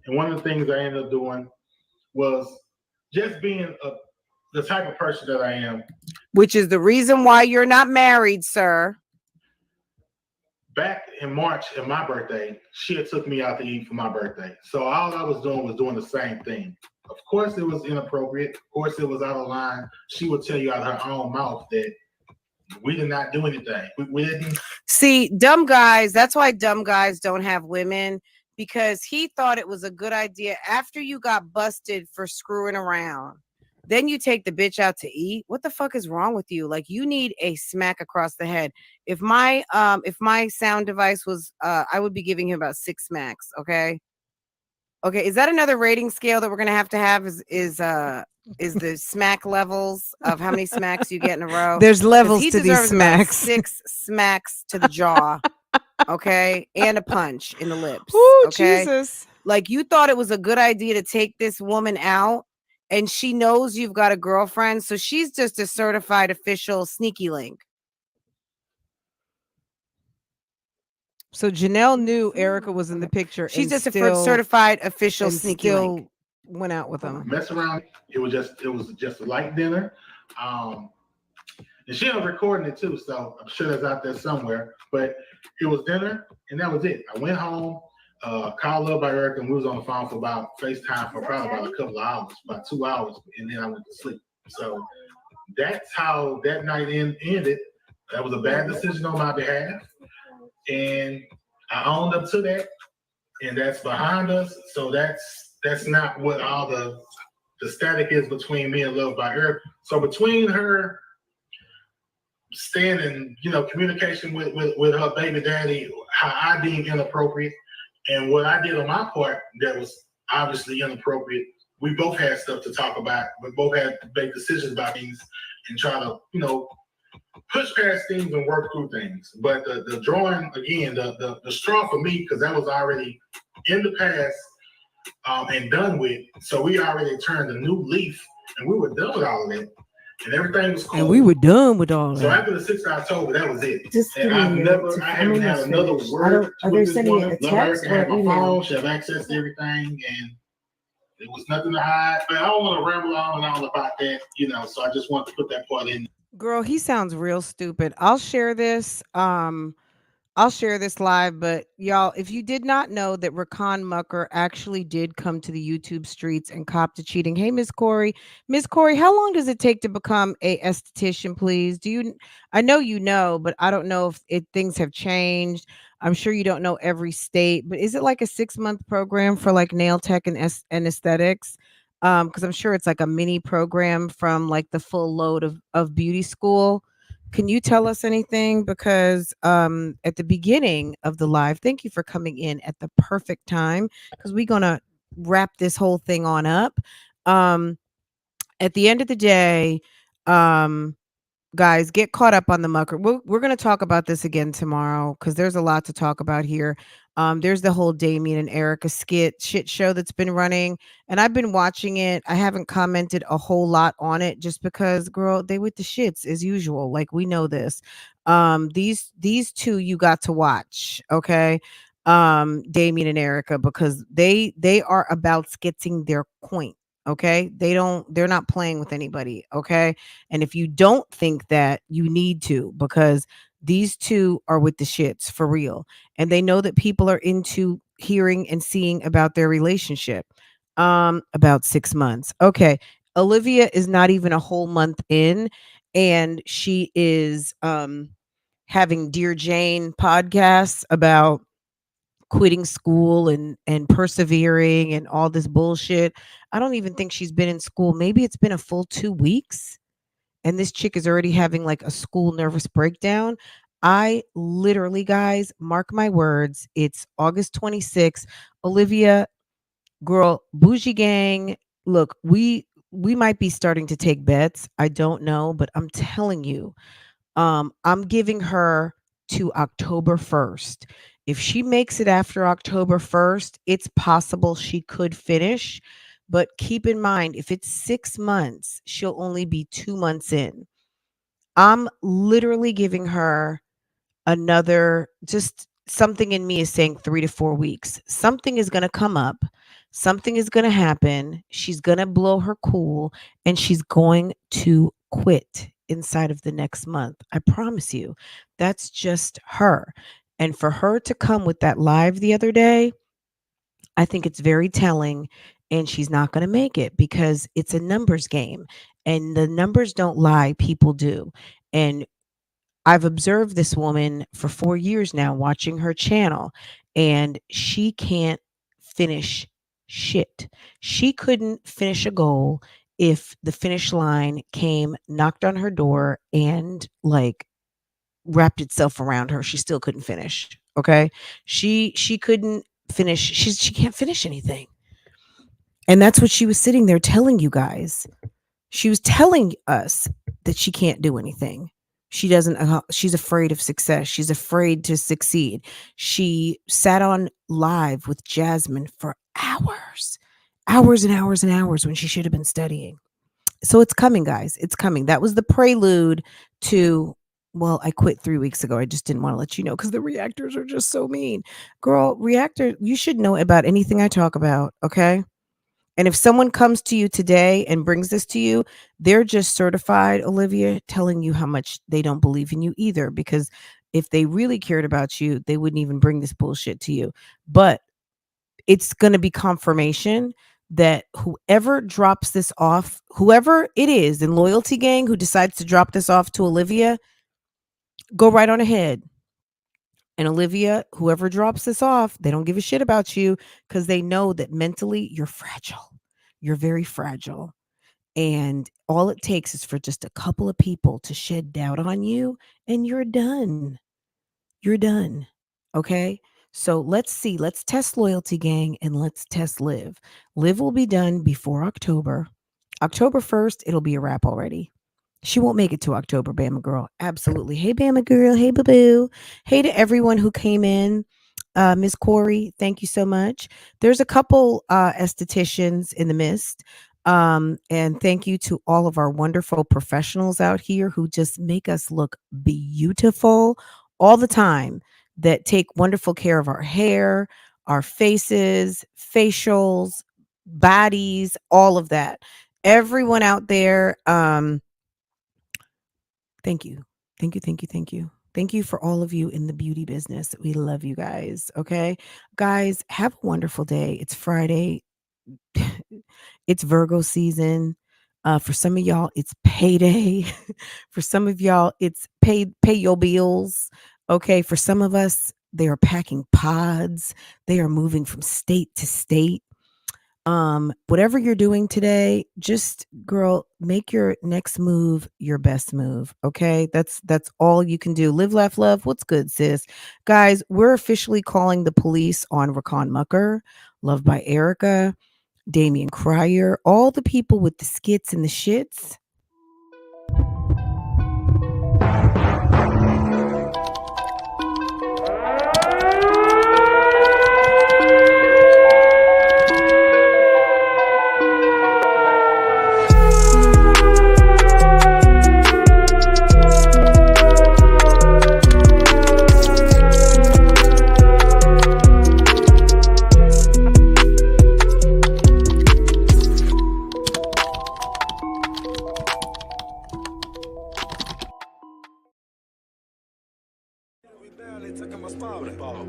And one of the things I ended up doing was just being the type of person that I am. Which is the reason why you're not married, sir. Back in March, in my birthday, she had took me out to eat for my birthday. So all I was doing the same thing. Of course, it was inappropriate. Of course, it was out of line. She would tell you out of her own mouth that we did not do anything. We didn't. See, dumb guys, that's why dumb guys don't have women, because he thought it was a good idea after you got busted for screwing around. Then you take the bitch out to eat. What the fuck is wrong with you? Like, you need a smack across the head. If my sound device was I would be giving him about 6 smacks, okay? Okay, is that another rating scale that we're going to have is the smack levels of how many smacks you get in a row? There's levels He to these deserves about smacks. 6 smacks to the jaw, okay? And a punch in the lips, Ooh, okay? Jesus. Like, you thought it was a good idea to take this woman out, and she knows you've got a girlfriend, so she's just a certified official sneaky link. So Janelle knew Erica was in the picture. She's and just a still, certified official and sneaky link. still went out with him. Mess around. It was just a light dinner. And she ended up recording it too, so I'm sure that's out there somewhere. But it was dinner, and that was it. I went home, called up by Erica, and we was on the phone for about FaceTime for probably about a couple of hours, about 2 hours, and then I went to sleep. So that's how that night ended. That was a bad decision on my behalf, and I owned up to that, and that's behind us. So that's not what all the static is between me and Love by Eric. So between her staying in, communication with her baby daddy, how I deemed inappropriate, and what I did on my part that was obviously inappropriate, we both had stuff to talk about. We both had to make decisions about things and try to, push past things and work through things. But the drawing, again, the straw for me, because that was already in the past and done with. So we already turned a new leaf, and we were done with all of that. And everything was cool. And we were done with all that. So after the 6th of October, that was it. Just And I haven't had another word with this woman. Love Erica had my phone. She had access to everything, and there was nothing to hide. But I don't want to ramble on and on about that, so I just want to put that part in. Girl, he sounds real stupid. I'll share this. I'll share this live, but y'all, if you did not know that Rakan Mucker actually did come to the YouTube streets and cop to cheating. Hey, Miss Corey. Miss Corey, how long does it take to become a esthetician, please? I know you know, but I don't know if things have changed. I'm sure you don't know every state, but is it like a 6-month program for like nail tech and aesthetics? Because I'm sure it's like a mini program from like the full load of beauty school. Can you tell us anything? Because at the beginning of the live, thank you for coming in at the perfect time, because we're gonna wrap this whole thing on up. At the end of the day, guys, get caught up on the mucker. We're going to talk about this again tomorrow because there's a lot to talk about here. There's the whole Damien and Erica shit show that's been running, and I've been watching it. I haven't commented a whole lot on it just because, girl, they with the shits as usual. Like, we know this. These two you got to watch, okay? Damien and Erica, because they are about getting their point. Okay, they're not playing with anybody. Okay, and if you don't think that, you need to, because these two are with the shits for real, and they know that people are into hearing and seeing about their relationship. About 6 months. Okay, Olivia is not even a whole month in, and she is having Dear Jane podcasts about quitting school and persevering and all this bullshit. I don't even think she's been in school. Maybe it's been a full 2 weeks, and this chick is already having like a school nervous breakdown. I literally, guys, mark my words, it's August 26th. Olivia, girl, BougieGang, look, we might be starting to take bets. I don't know, but I'm telling you, I'm giving her to October 1st. If she makes it after October 1st, it's possible she could finish. But keep in mind, if it's 6 months, she'll only be 2 months in. I'm literally giving her another, just something in me is saying 3 to 4 weeks. Something is going to come up. Something is going to happen. She's going to blow her cool, and she's going to quit inside of the next month. I promise you. That's just her. And for her to come with that live the other day, I think it's very telling, and she's not going to make it because it's a numbers game, and the numbers don't lie, people do. And I've observed this woman for 4 years now, watching her channel, and she can't finish shit. She couldn't finish a goal if the finish line came, knocked on her door, and like wrapped itself around her. She still couldn't finish. Okay. She couldn't finish. She can't finish anything. And that's what she was sitting there telling you guys. She was telling us that she can't do anything. She doesn't, she's afraid of success. She's afraid to succeed. She sat on live with Jasmine for hours, hours and hours and hours when she should have been studying. So it's coming, guys. It's coming. That was the prelude to, well, I quit 3 weeks ago. I just didn't want to let you know because the reactors are just so mean. Girl, reactor, you should know about anything I talk about, okay? And if someone comes to you today and brings this to you, they're just certified, Olivia, telling you how much they don't believe in you either. Because if they really cared about you, they wouldn't even bring this bullshit to you. But it's going to be confirmation that whoever drops this off, whoever it is in Loyalty Gang who decides to drop this off to Olivia, go right on ahead. And Olivia, whoever drops this off, they don't give a shit about you because they know that mentally you're fragile. You're very fragile. And all it takes is for just a couple of people to shed doubt on you and you're done. You're done. Okay. So let's see. Let's test Loyalty Gang and let's test Liv. Liv will be done before October. October 1st, it'll be a wrap already. She won't make it to October, Bama Girl. Absolutely. Hey, Bama Girl. Hey, boo-boo. Hey to everyone who came in. Miss Corey, thank you so much. There's a couple estheticians in the mist. And thank you to all of our wonderful professionals out here who just make us look beautiful all the time, that take wonderful care of our hair, our faces, facials, bodies, all of that. Everyone out there, thank you. Thank you. Thank you. Thank you. Thank you for all of you in the beauty business. We love you guys. Okay. Guys, have a wonderful day. It's Friday. It's Virgo season. For some of y'all, it's payday. For some of y'all, it's pay your bills. Okay. For some of us, they are packing pods. They are moving from state to state. Whatever you're doing today, just girl, make your next move your best move. Okay. That's all you can do. Live, laugh, love. What's good, sis? Guys, we're officially calling the police on Rakan Mucker, Loved by Erica, Damian Cryer, all the people with the skits and the shits.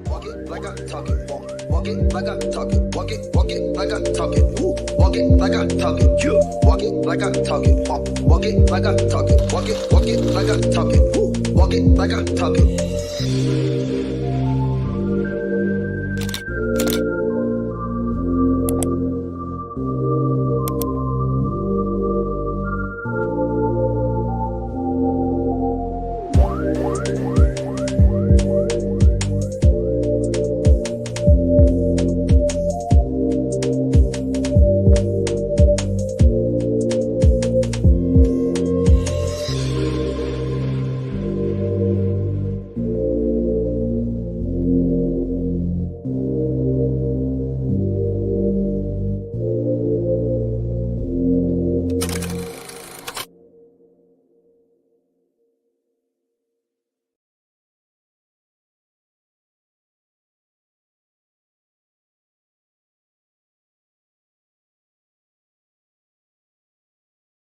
Walk it like I talk it. Walk it like I talk it. Walk it like I talk it. Walk it like I talk it. Walk it like I talk it. Walk it like I talk it. Walk it like I talk it. Walk it like I talk it.